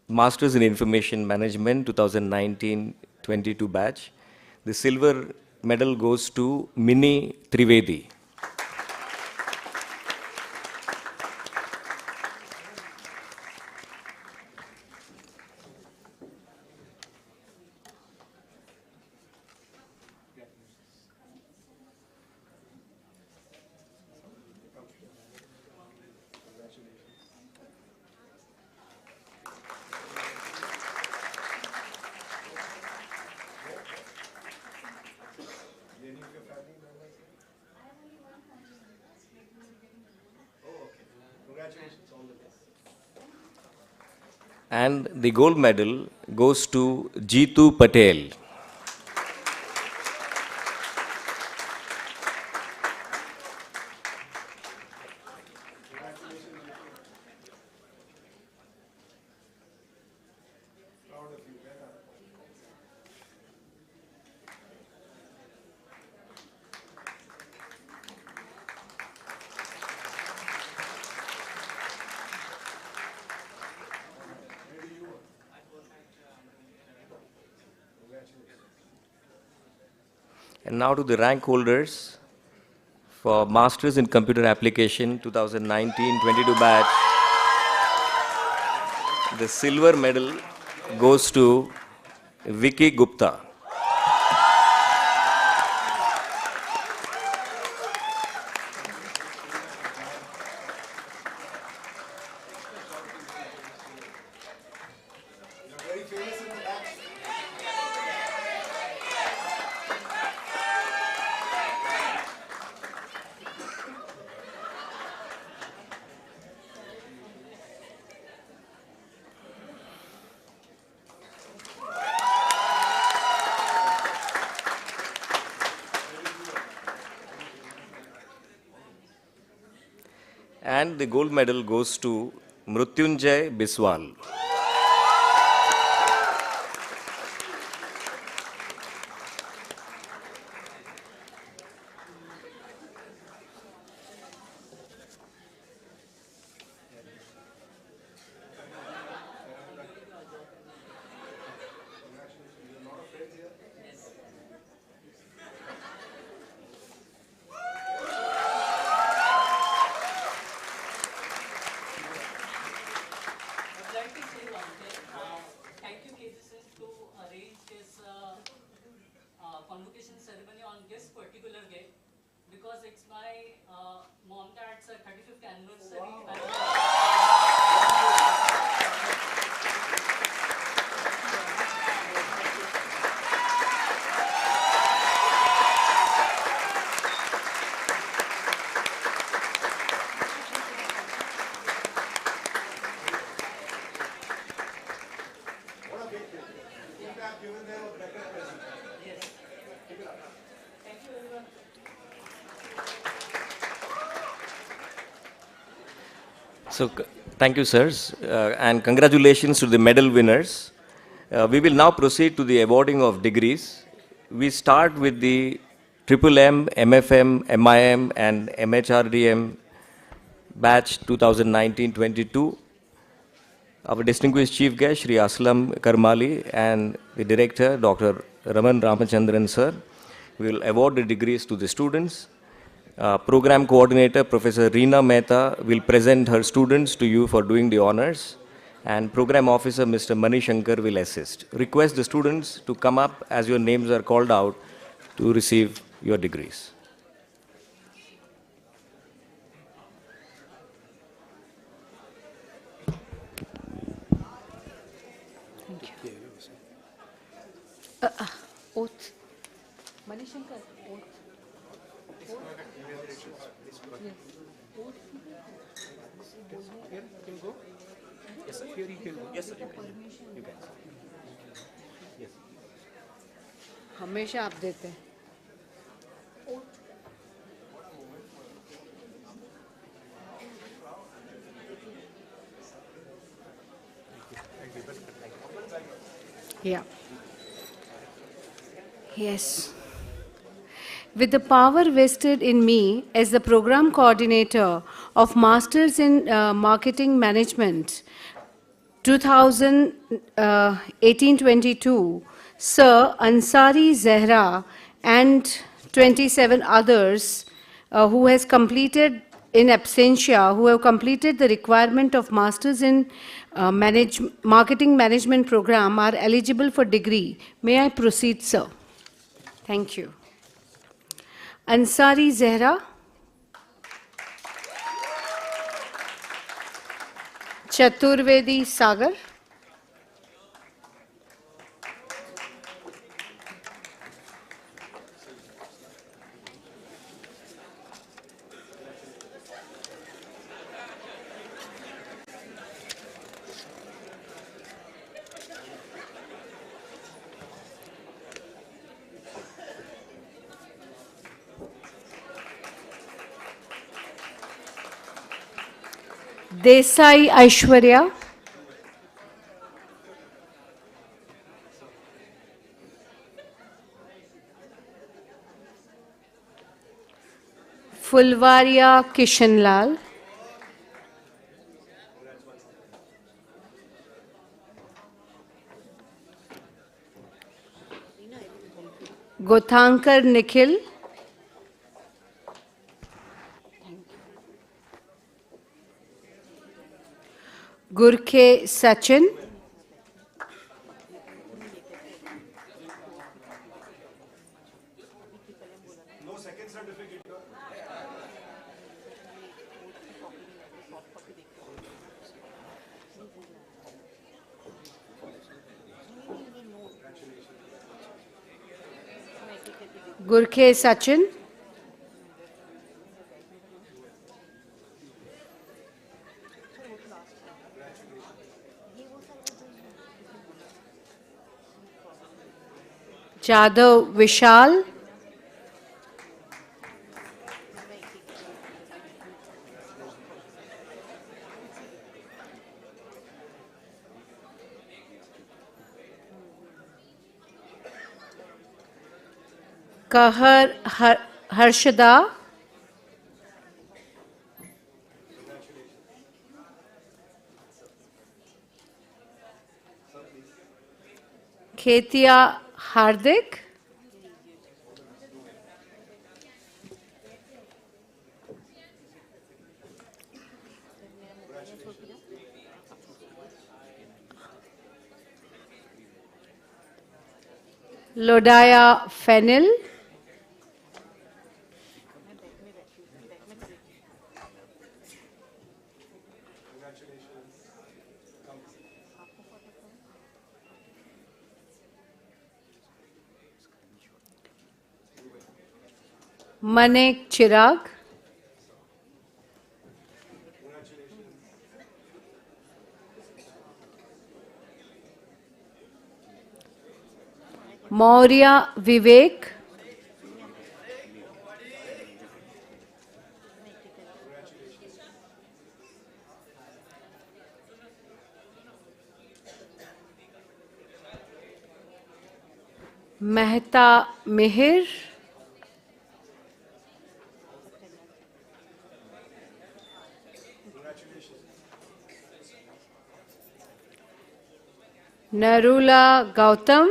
Masters in Information Management 2019-22 batch. The silver medal goes to Mini Trivedi. Any of your family members? Oh, okay. Congratulations, all the best. And the gold medal goes to Jeetu Patel. Proud of you. Well done. And now to the rank holders for Masters in Computer Application 2019-22 batch. The silver medal goes to Vicky Gupta. You're very famous in the back. And the gold medal goes to Mrutyunjay Biswal. So, thank you, sirs, and congratulations to the medal winners. We will now proceed to the awarding of degrees. We start with the Triple M, MFM, MIM, and MHRDM batch 2019-22. Our distinguished chief guest, Shri Aslam Karmali, and the director, Dr. Raman Ramachandran, sir, will award the degrees to the students. Program coordinator, Professor Reena Mehta, will present her students to you for doing the honors. And program officer, Mr. Mani Shankar, will assist. Request the students to come up as your names are called out to receive your degrees. Oath. Mani Shankar, oath. हमेशा आप देते हैं. Yeah. Yes. With the power vested in me as the program coordinator of Masters in Marketing Management 2018-22, Sir Ansari Zehra and 27 others who has completed in absentia, who have completed the requirement of Masters in Marketing Management program are eligible for degree. May I proceed, sir? Thank you. Ansari Zehra, Chaturvedi Sagar, Desai Aishwarya, Fulvaria Kishanlal, Gothankar Nikhil, Gurkhe Sachin, Gurkhe Sachin, Jadhav Vishal, Kahar Harshada, Khetia Hardik, Lodaya Fenil, Manek Chirag, Maurya Vivek, Mehta Mihir, Narula Gautam,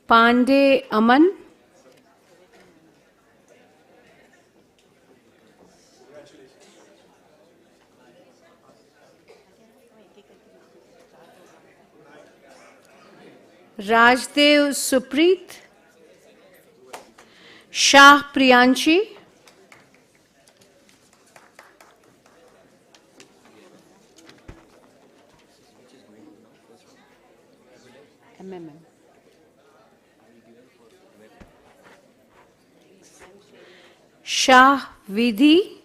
Pandey Aman, Rajdev Supreet, Shah Priyanshi, MMM. Shah Vidhi,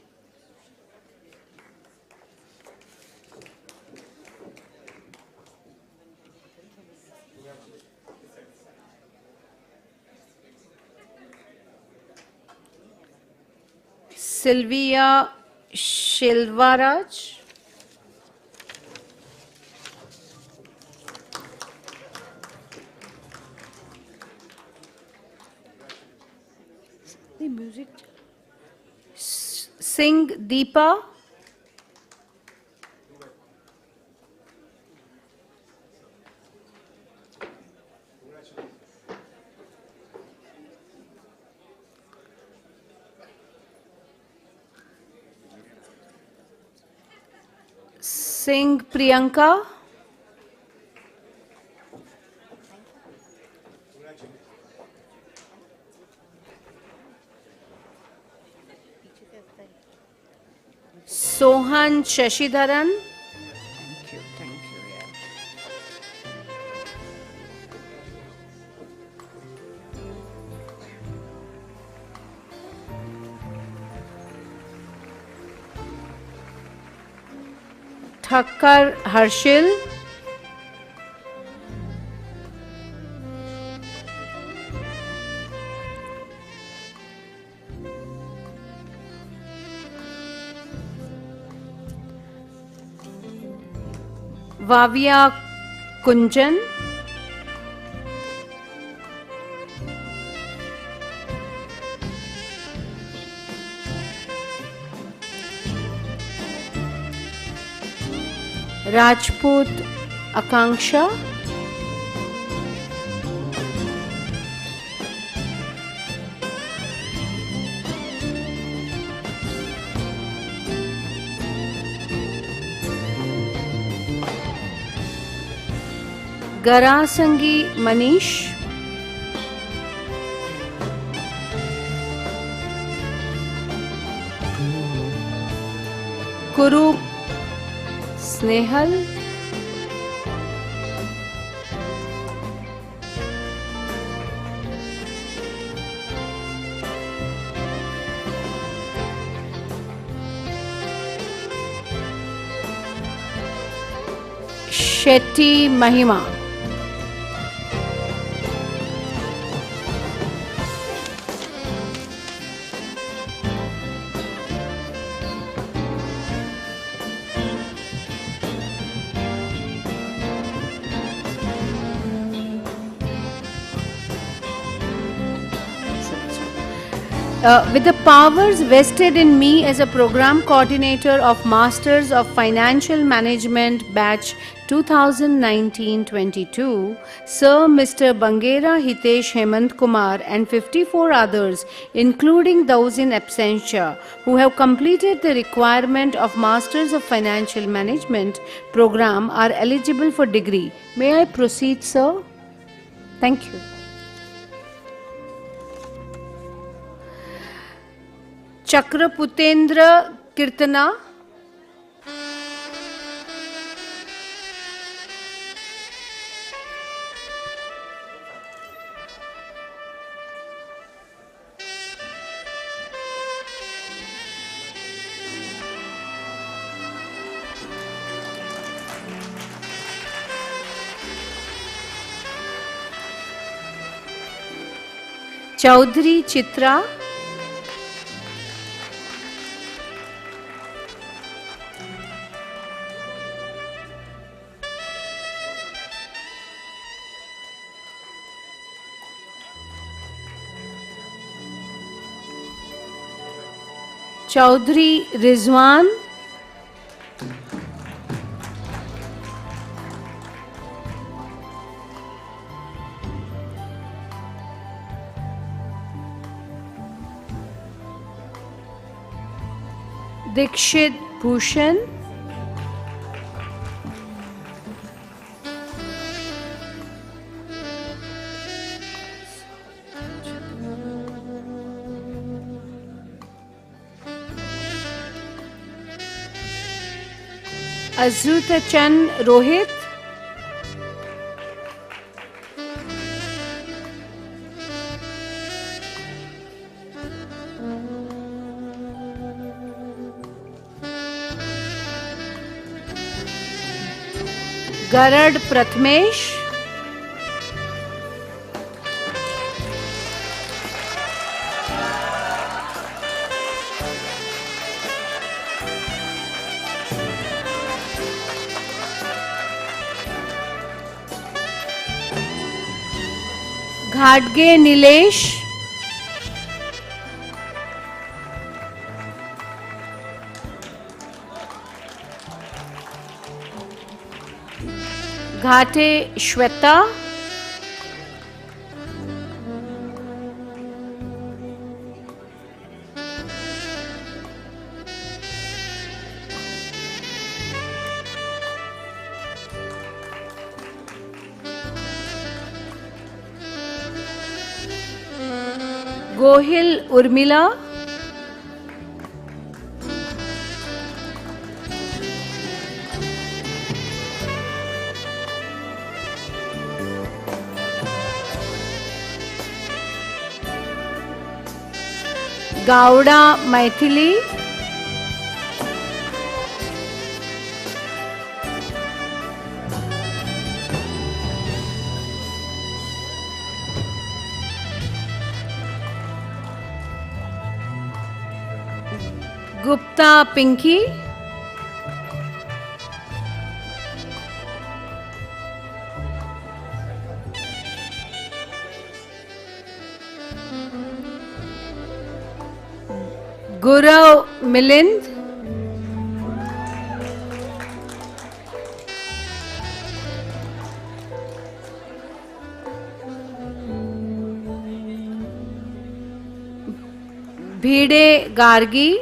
Sylvia Shilvaraj, the music. Singh Deepa, Singh Priyanka, Sohan Shashidharan, thank you, yeah. Thakkar Harshil, Vavia Kunjan, Rajput Akanksha, Garasangi Manish, Kuru Snehal, Shetty Mahima. With the powers vested in me as a program coordinator of Masters of Financial Management Batch 2019-22, Sir Mr. Bangera Hitesh Hemant Kumar and 54 others, including those in absentia, who have completed the requirement of Masters of Financial Management program are eligible for degree. May I proceed, sir? Thank you. Chakraputendra Kirtana, Chaudhary Chitra, Chaudhary Rizwan, Dikshit Bhushan, Azrutachan Rohit, Garad Prathmesh, Ghadge Nilesh, Ghate Shweta, Gohil Urmila, Gowda Maithili, Gupta Pinky, Gurav Milind, Bhide Gargi,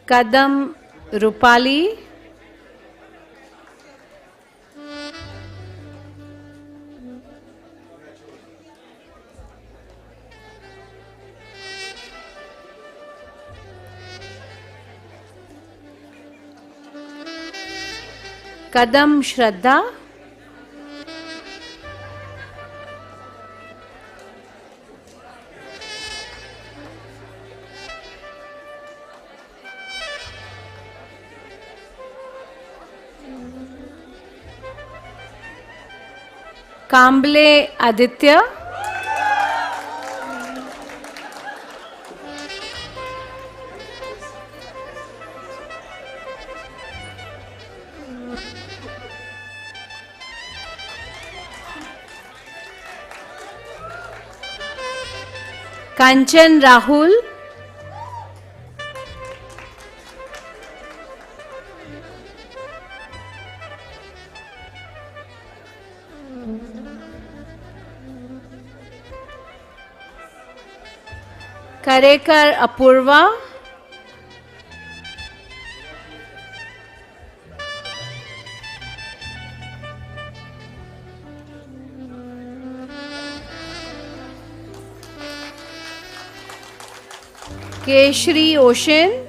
Kadam Rupali, Kadam Shraddha, Kamble Aditya, Kanchan Rahul, Karekar Apurva, Keshri Ocean,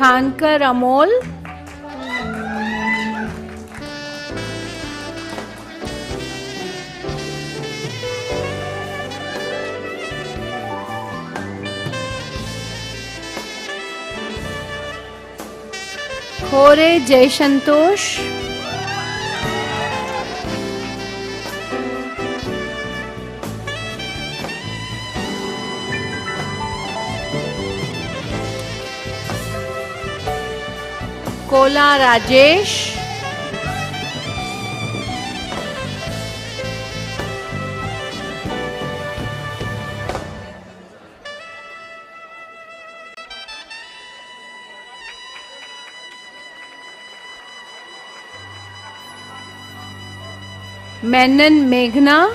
Khankar Amol, Khore Jai Santosh, Kola Rajesh, Menon Meghna,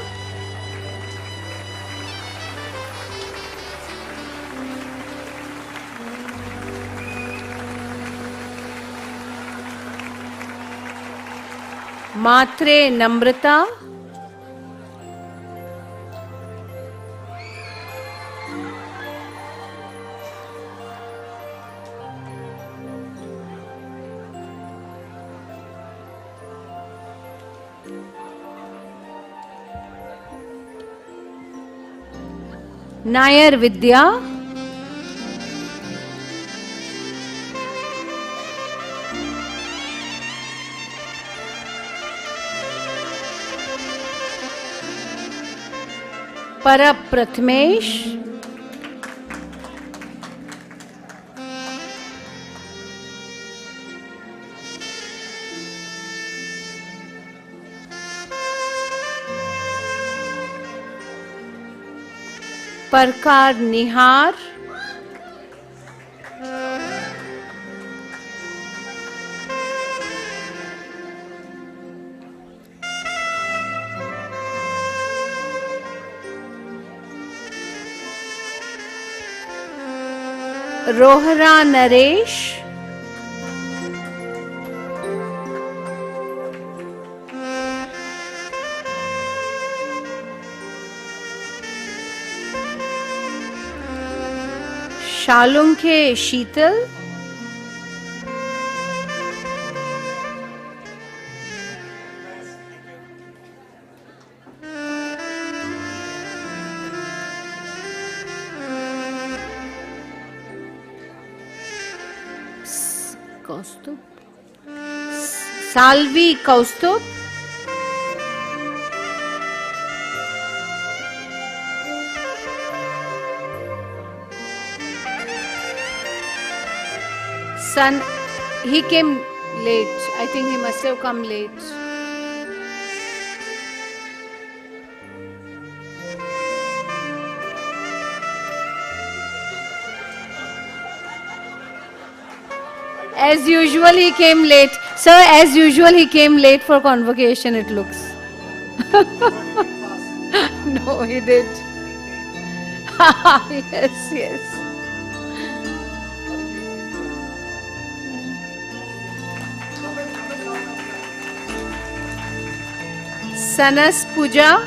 Matre Namrata, Nair Vidya, Parab Prathamesh, Parkar Nihar, Rohra Naresh, Shalunke Sheetal, Kaustubh, Salvi Kaustubh, Son, he came late. I think he must have come late. As usual, he came late. Sir, as usual, he came late for convocation, it looks. No, he did. Yes, yes. Sanas Puja,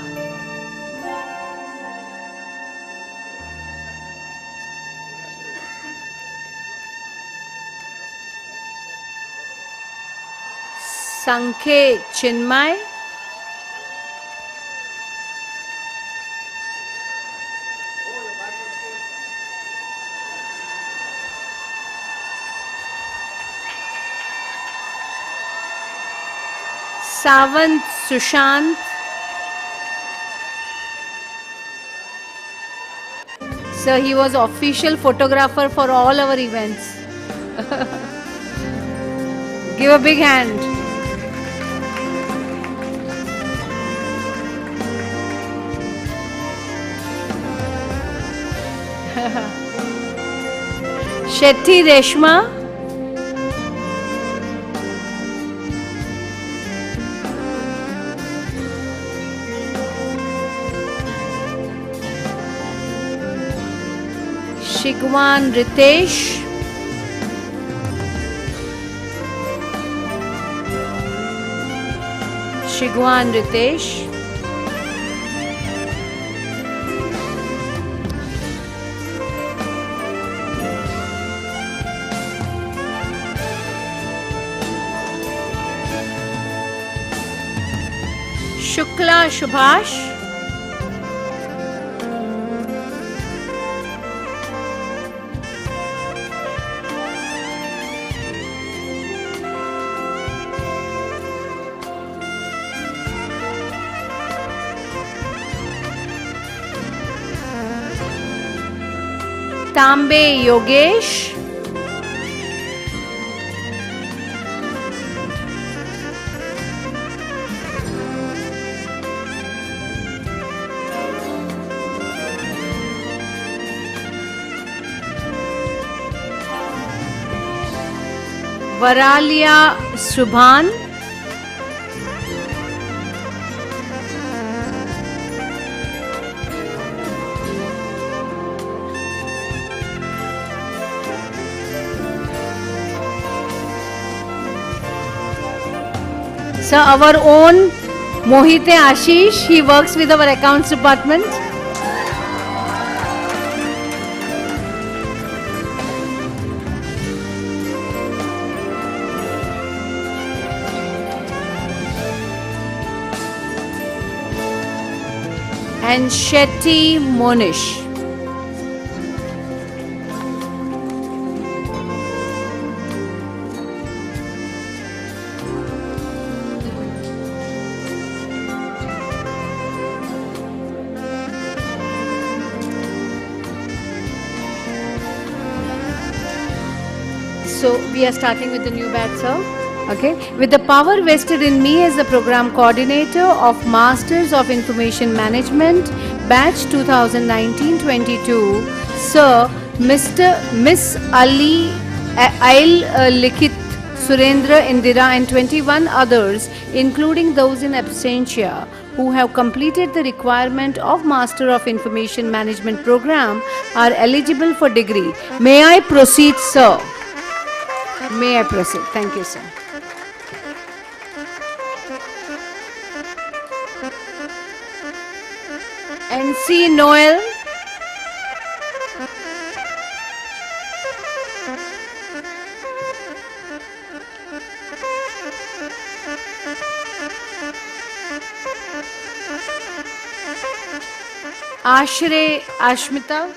Sankhe Chinmay, Savant Sushant, Sir, he was official photographer for all our events. Give a big hand. Shetty Reshma, Shigwan Ritesh, Shigwan Ritesh, Shukla Subhash. Tambe Yogesh. Varalia Subhan. So our own Mohite Ashish, he works with our accounts department. And Shetty Monish. So we are starting with the new batch, sir. Okay. With the power vested in me as the program coordinator of Masters of Information Management, batch 2019-22, Sir Miss Ali Ail Likit Surendra Indira and 21 others, including those in absentia, who have completed the requirement of Master of Information Management program, are eligible for degree. May I proceed, sir? May I proceed? Thank you, sir. NC Noel. Ashray Ashmita.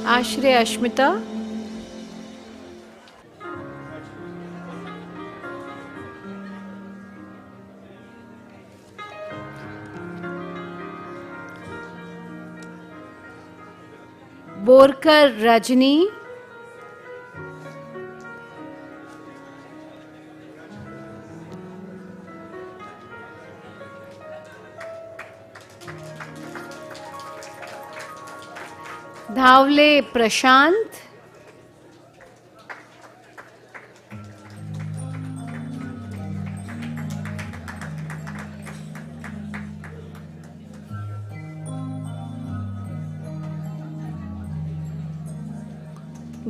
Ashray Ashmita. Borkar Rajni. Dhavle Prashant.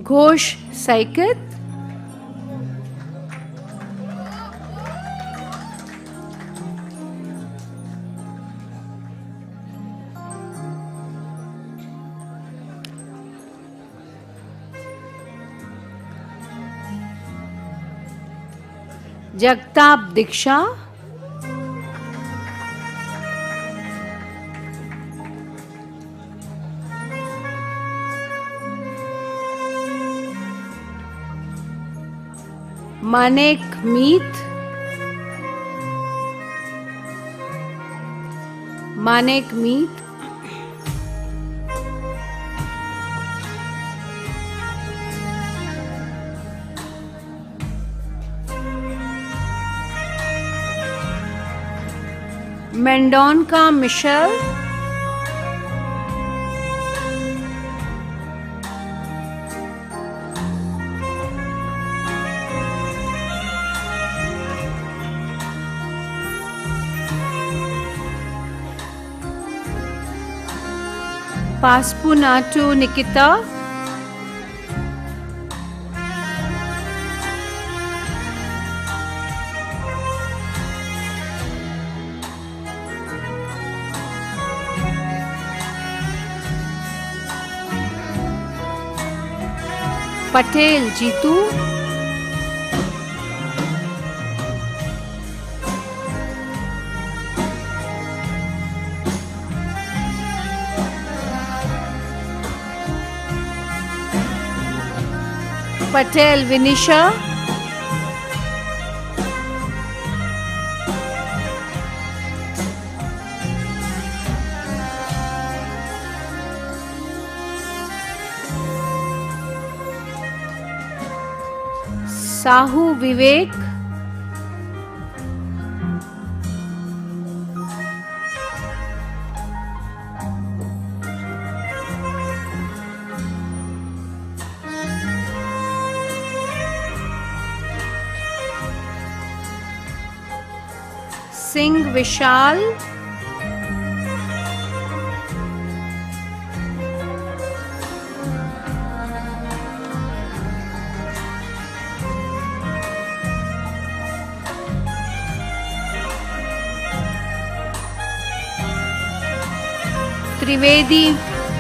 Ghosh Saikat. Jagtap Diksha. Manek Meet. Manek Meet. Mendonca Michelle. Paspunatu Nikita. Patel Jitu, Patel Vinisha, Sahu Vivek, Singh Vishal, Trivedi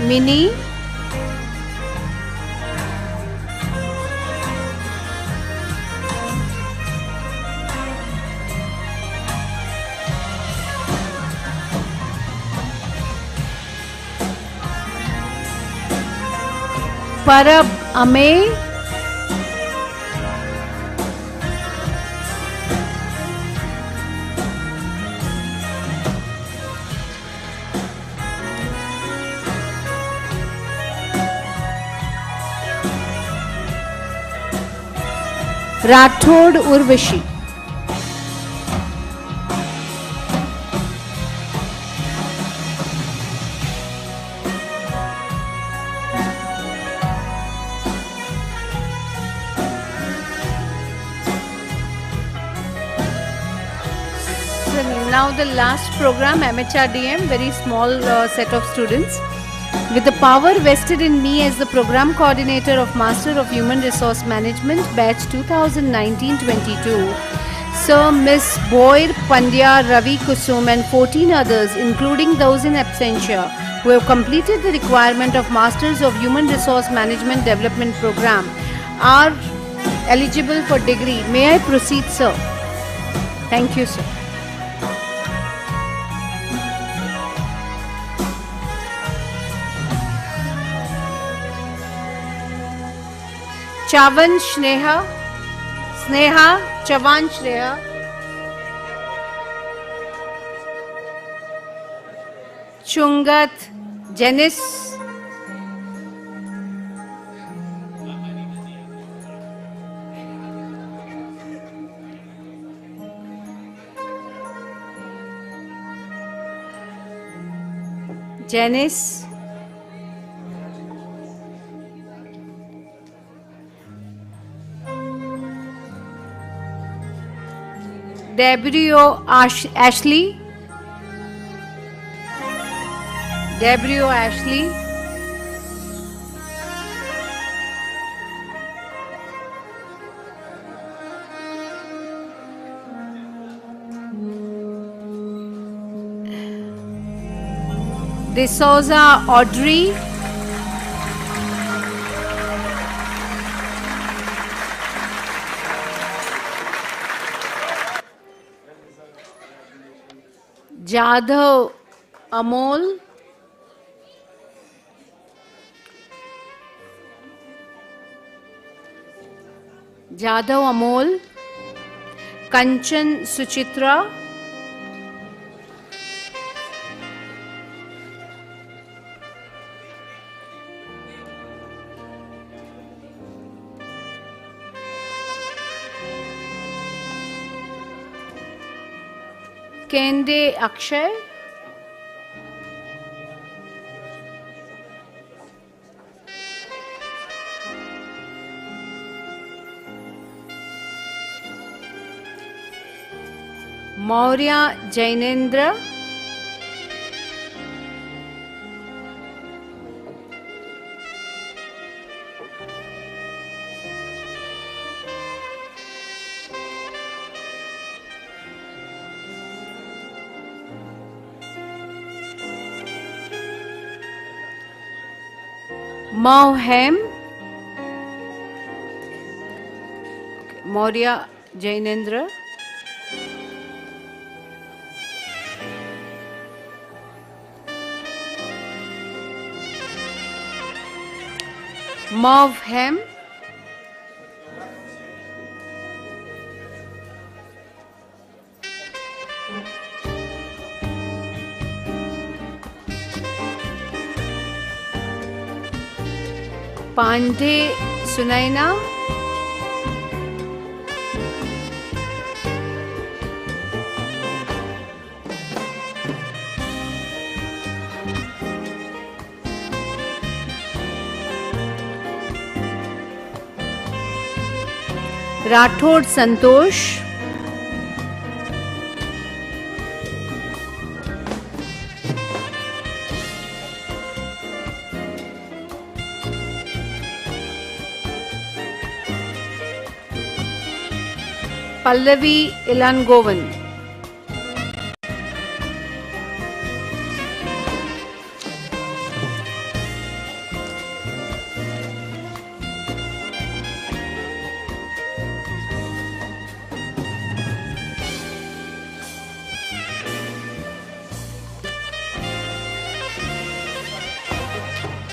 Mini, Parab Amey, Rathod Urvashi. So now the last program, MHRDM, very small set of students. With the power vested in me as the program coordinator of Master of Human Resource Management, batch 2019-22, Sir, Miss Boyd, Pandya, Ravi Kusum and 14 others, including those in absentia, who have completed the requirement of Masters of Human Resource Management Development Program, are eligible for degree. May I proceed, sir? Thank you, sir. Chavan Sneha, Chavan Shreya, Chungat Janice, Janice, Debrio Ashley, Debrio Ashley, De Souza Audrey, Jadhav Amol, Kanchan Suchitra, Kende Akshay, Maurya Jainendra, Mauhem, Maurya Jainendra. MFM. Pandey Sunaina. Rathod Santosh. Pallavi Ilangovan.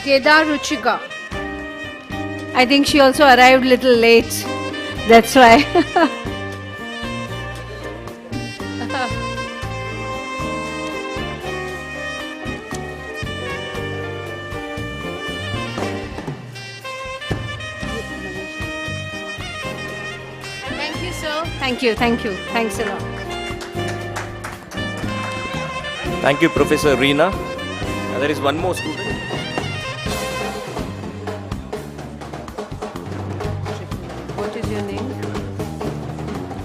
Kedar Ruchika. I think she also arrived little late. That's why. Thank you, sir. Thank you. Thanks a lot. Thank you, Professor Reena. There is one more student. What is your name?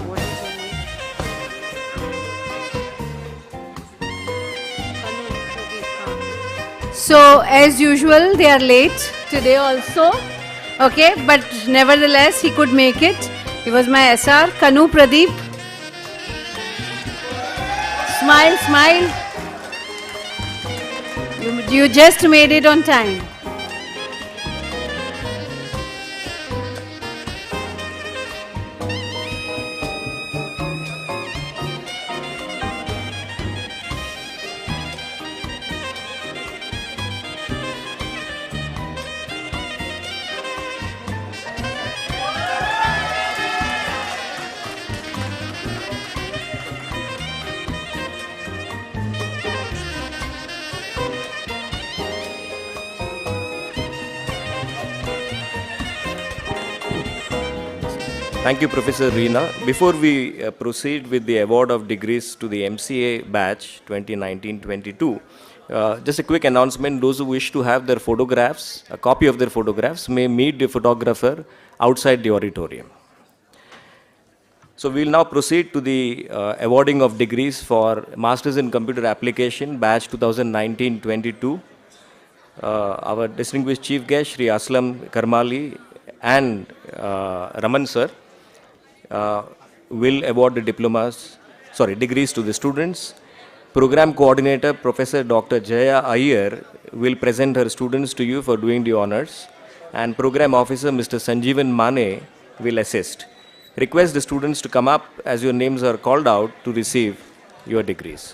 What is your name? So, as usual, they are late today also. Okay, but nevertheless, he could make it. He was my SR, Kanu Pradeep. Smile, smile. You just made it on time. Thank you, Professor Reena. Before we proceed with the award of degrees to the MCA batch 2019-22, just a quick announcement. Those who wish to have their photographs, a copy of their photographs, may meet the photographer outside the auditorium. So we will now proceed to the awarding of degrees for Masters in Computer Application batch 2019-22. Our distinguished chief guest, Shri Aslam Karmali and Raman sir, will award the degrees to the students. Program coordinator, Professor Dr. Jaya Iyer, will present her students to you for doing the honors. And program officer, Mr. Sanjeevan Mane, will assist. Request the students to come up as your names are called out to receive your degrees.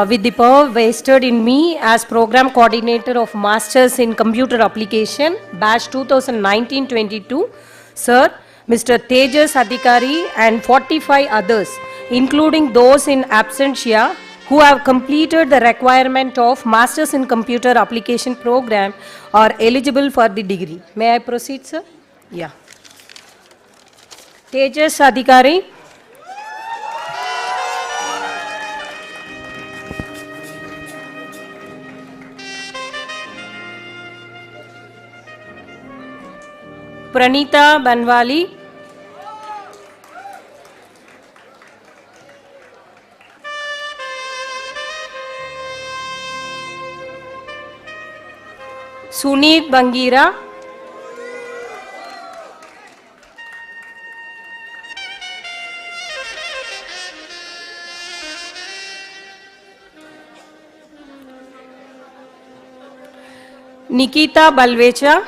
With the power vested in me as Program Coordinator of Masters in Computer Application, Batch 2019-22, Sir, Mr. Tejas Adhikari and 45 others, including those in absentia, who have completed the requirement of Masters in Computer Application program are eligible for the degree. May I proceed, sir? Yeah. Tejas Adhikari. Pranita Banwali. Suneet Bangira. Nikita Balvecha.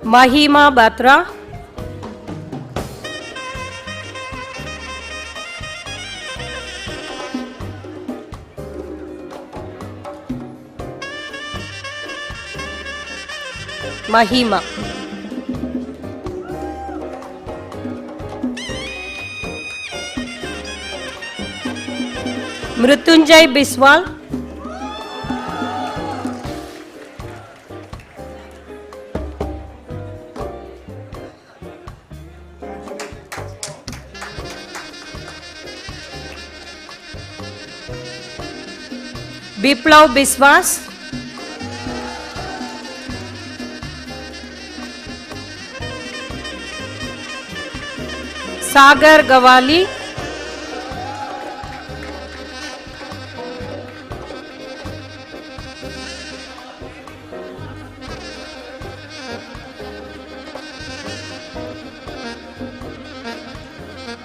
Mahima Batra. Mahima. Mrityunjay Biswal. Biplav Biswas. Sagar Gawali.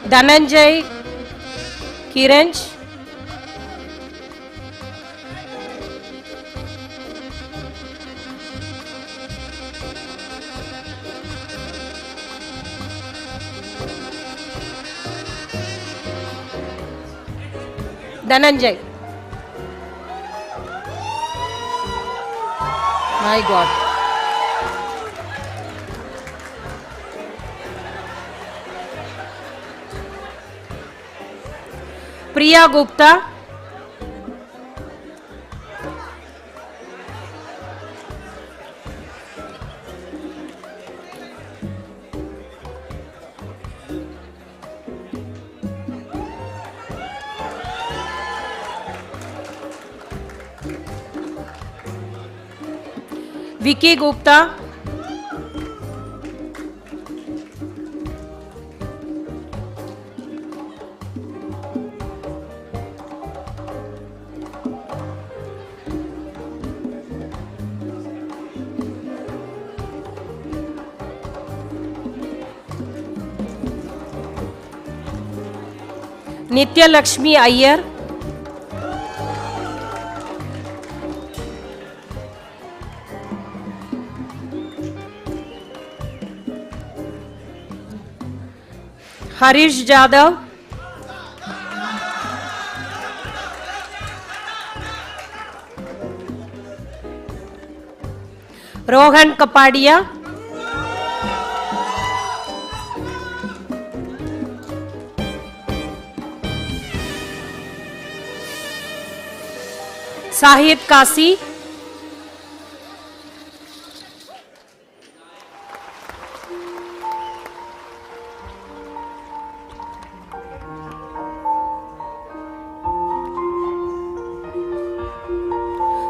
Dhananjay Kiranj. Dhananjay. My God. Priya Gupta. Vicky Gupta. Nitya Lakshmi Iyer. Harish Jadhav. Rohan Kapadia. Sahid Kasi.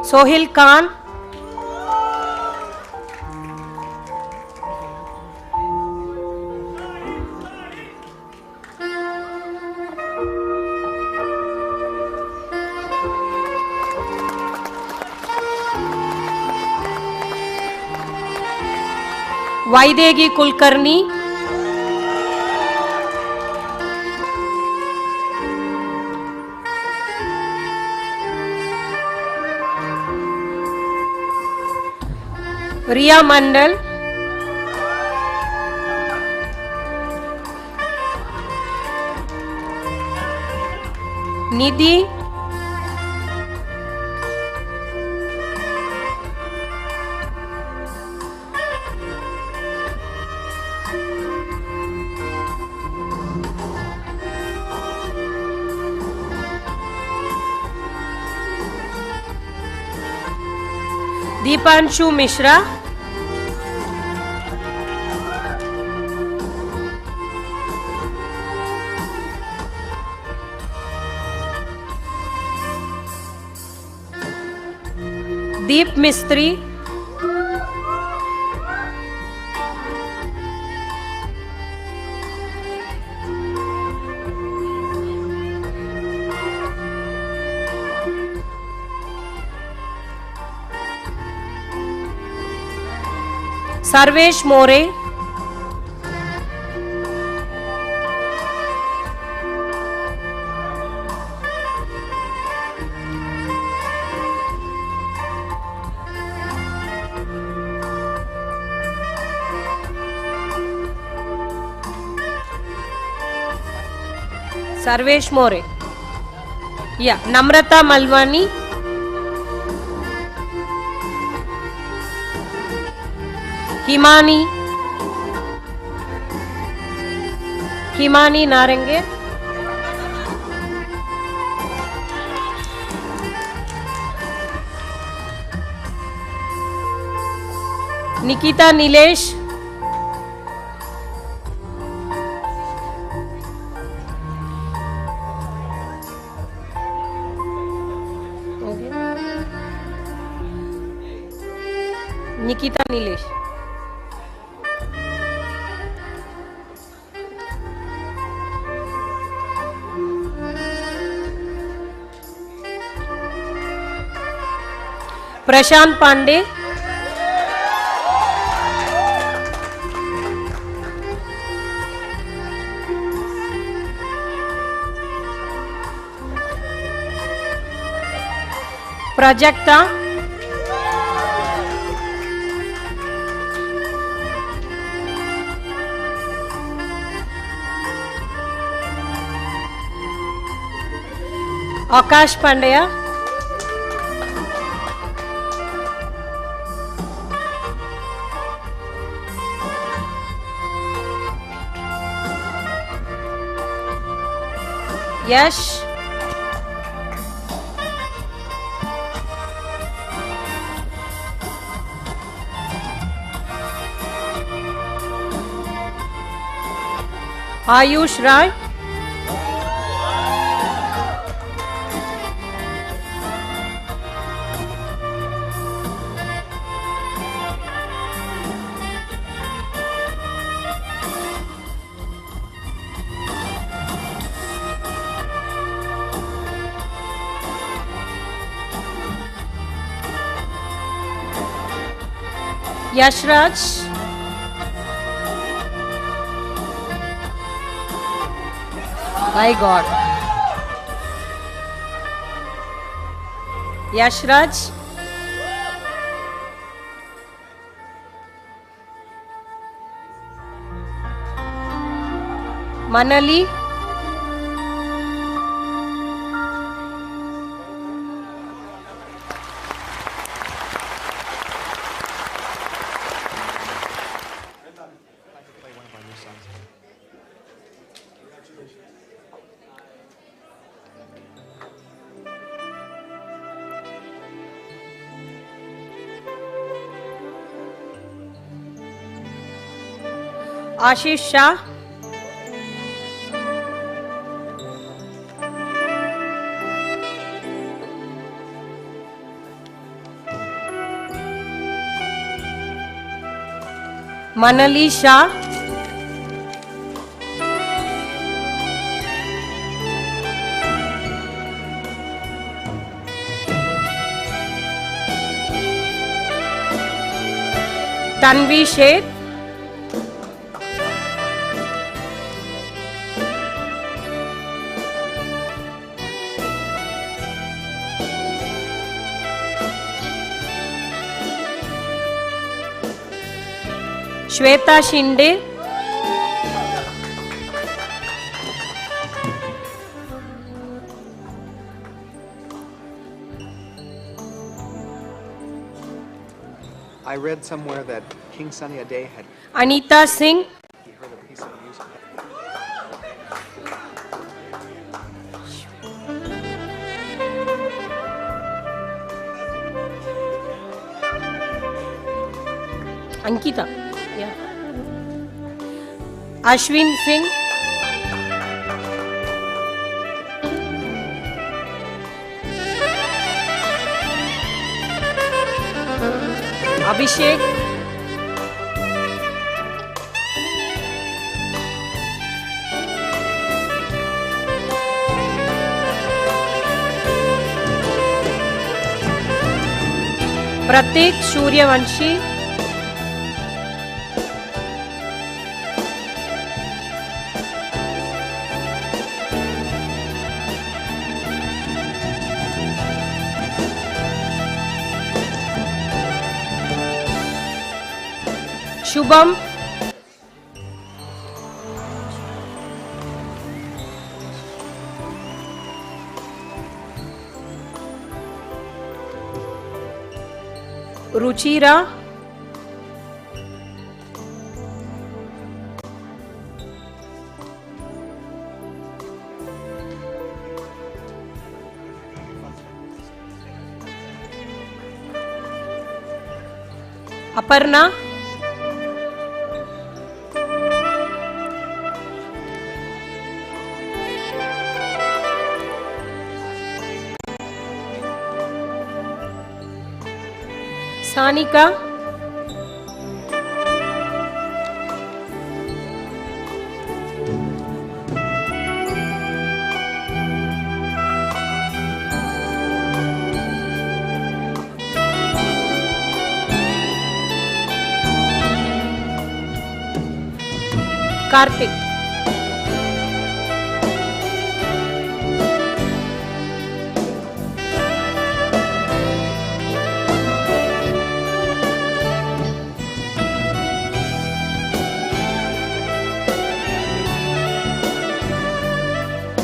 Sohil Khan. Vaidegi Kulkarni. Riya Mandal. Nidhi. Deepanshu Mishra. Deep Mistry. Sarvesh More. Sarvesh More. Yeah, Namrata Malwani. Himani Narange. Nikita Nilesh. Nikita Nilesh. Prashant Pandey. Prajakta. Akash Pandya. Yash. Ayush Rai. Yashraj. My God. Yashraj. Manali. Ashish Shah. Manali Shah. Tanvi Sheth. Shweta Shinde. I read somewhere that King Sunny Ade had Anita Singh. he heard a piece of music. Ankita. Yeah. Ashwin Singh. Abhishek. Pratik Suryavanshi. Shubham, Ruchira, Aparna, Sanika, Karthik.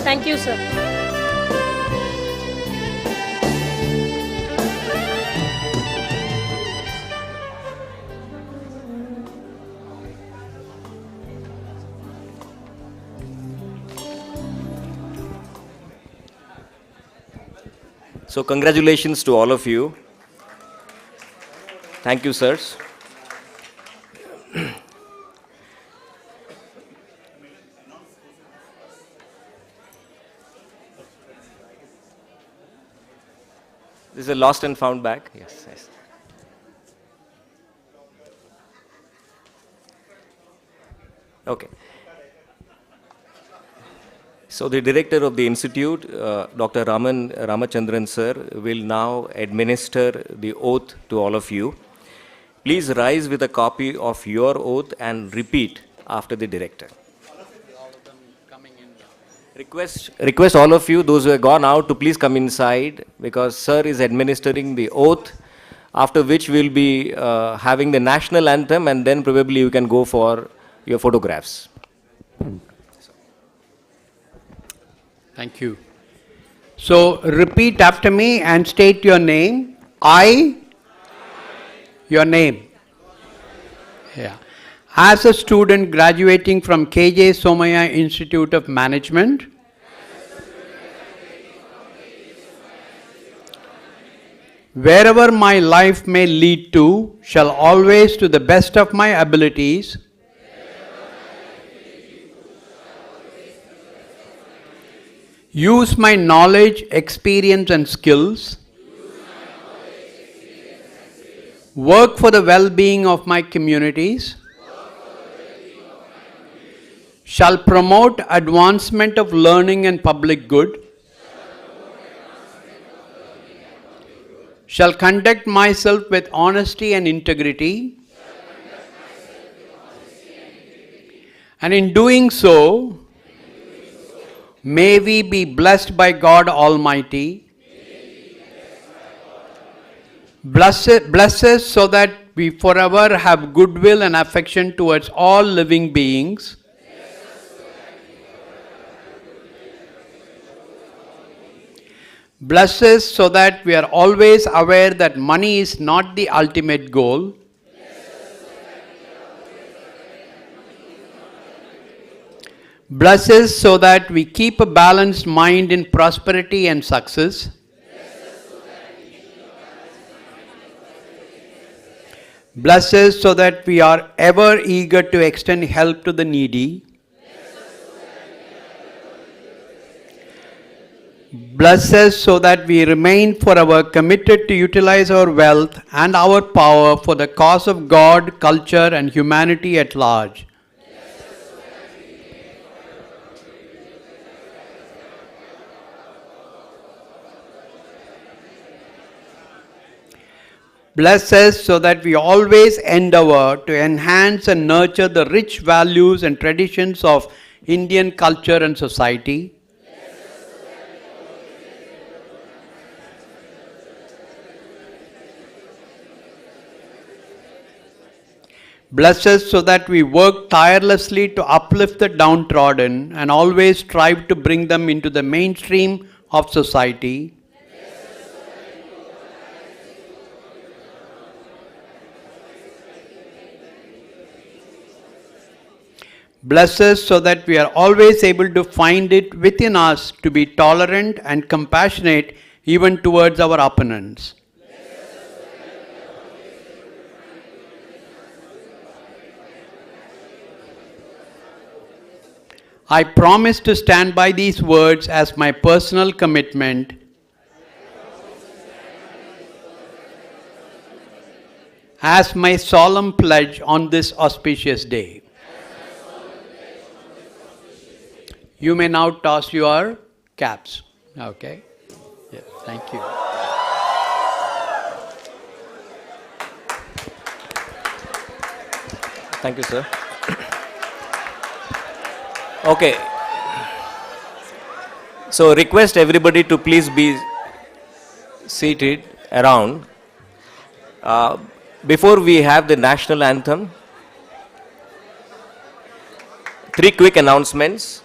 Thank you, sir. So congratulations to all of you. Thank you, sirs. This is a lost and found bag. Yes, yes. Okay. So the director of the institute, Dr. Ramachandran sir, will now administer the oath to all of you. Please rise with a copy of your oath and repeat after the director. Request all of you, those who have gone out, to please come inside, because sir is administering the oath, after which we'll be having the national anthem, and then probably you can go for your photographs. Thank you. So repeat after me and state your name. Your name. Yeah. As a student graduating from KJ Somaya Institute of Management, wherever my life may lead to, shall always, to the best of my abilities, use my knowledge, experience and skills, work for the well-being of my communities, shall promote advancement of learning and public good, shall conduct myself with honesty and integrity, and in doing so, may we be blessed by God Almighty. Bless us so that we forever have goodwill and affection towards all living beings. Bless us so that we are always aware that money is not the ultimate goal. Bless us so that we keep a balanced mind in prosperity and success. Bless us so that we are ever eager to extend help to the needy. Bless us so that we remain forever committed to utilize our wealth and our power for the cause of God, culture, and humanity at large. Bless us so that we always endeavor to enhance and nurture the rich values and traditions of Indian culture and society. Bless us so that we work tirelessly to uplift the downtrodden and always strive to bring them into the mainstream of society. Bless us so that we are always able to find it within us to be tolerant and compassionate even towards our opponents. I promise to stand by these words as my personal commitment. As my solemn pledge on this auspicious day. You may now toss your caps. Okay? Yes, thank you. Thank you, sir. Okay. So request everybody to please be seated around. Before we have the national anthem, 3 quick announcements.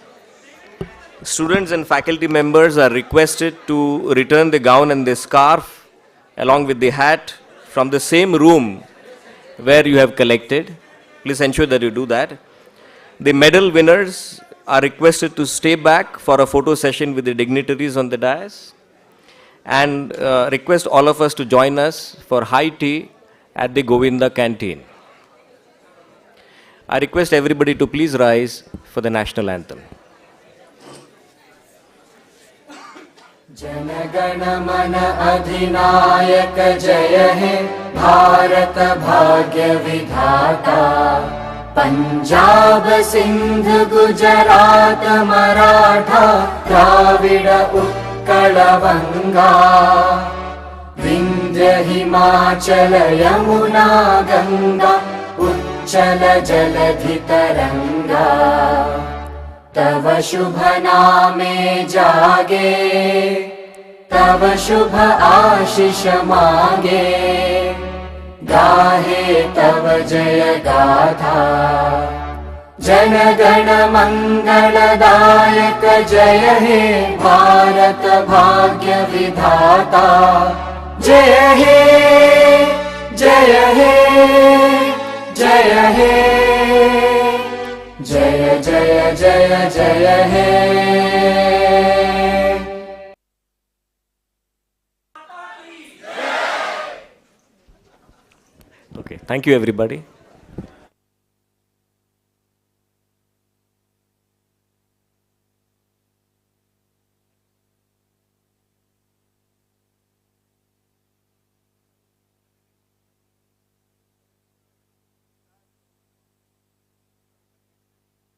Students and faculty members are requested to return the gown and the scarf along with the hat from the same room where you have collected. Please ensure that you do that. The medal winners are requested to stay back for a photo session with the dignitaries on the dais, and request all of us to join us for high tea at the Govinda canteen. I request everybody to please rise for the national anthem. जनगण मन अधिनायक जय हे भारत भाग्य विधाता पंजाब सिंध गुजरात मराठा द्राविड उत्कल बंगा विंध्य हिमाचल यमुना गंगा उच्चल जलधि तरंगा तव शुभ नामे जागे तव शुभ आशीष मांगे गाहे तव जय गाथा जन गण मंगलदायक जय हे भारत भाग्य विधाता जय हे जय हे जय हे जय जय जय जय हे Okay, thank you everybody.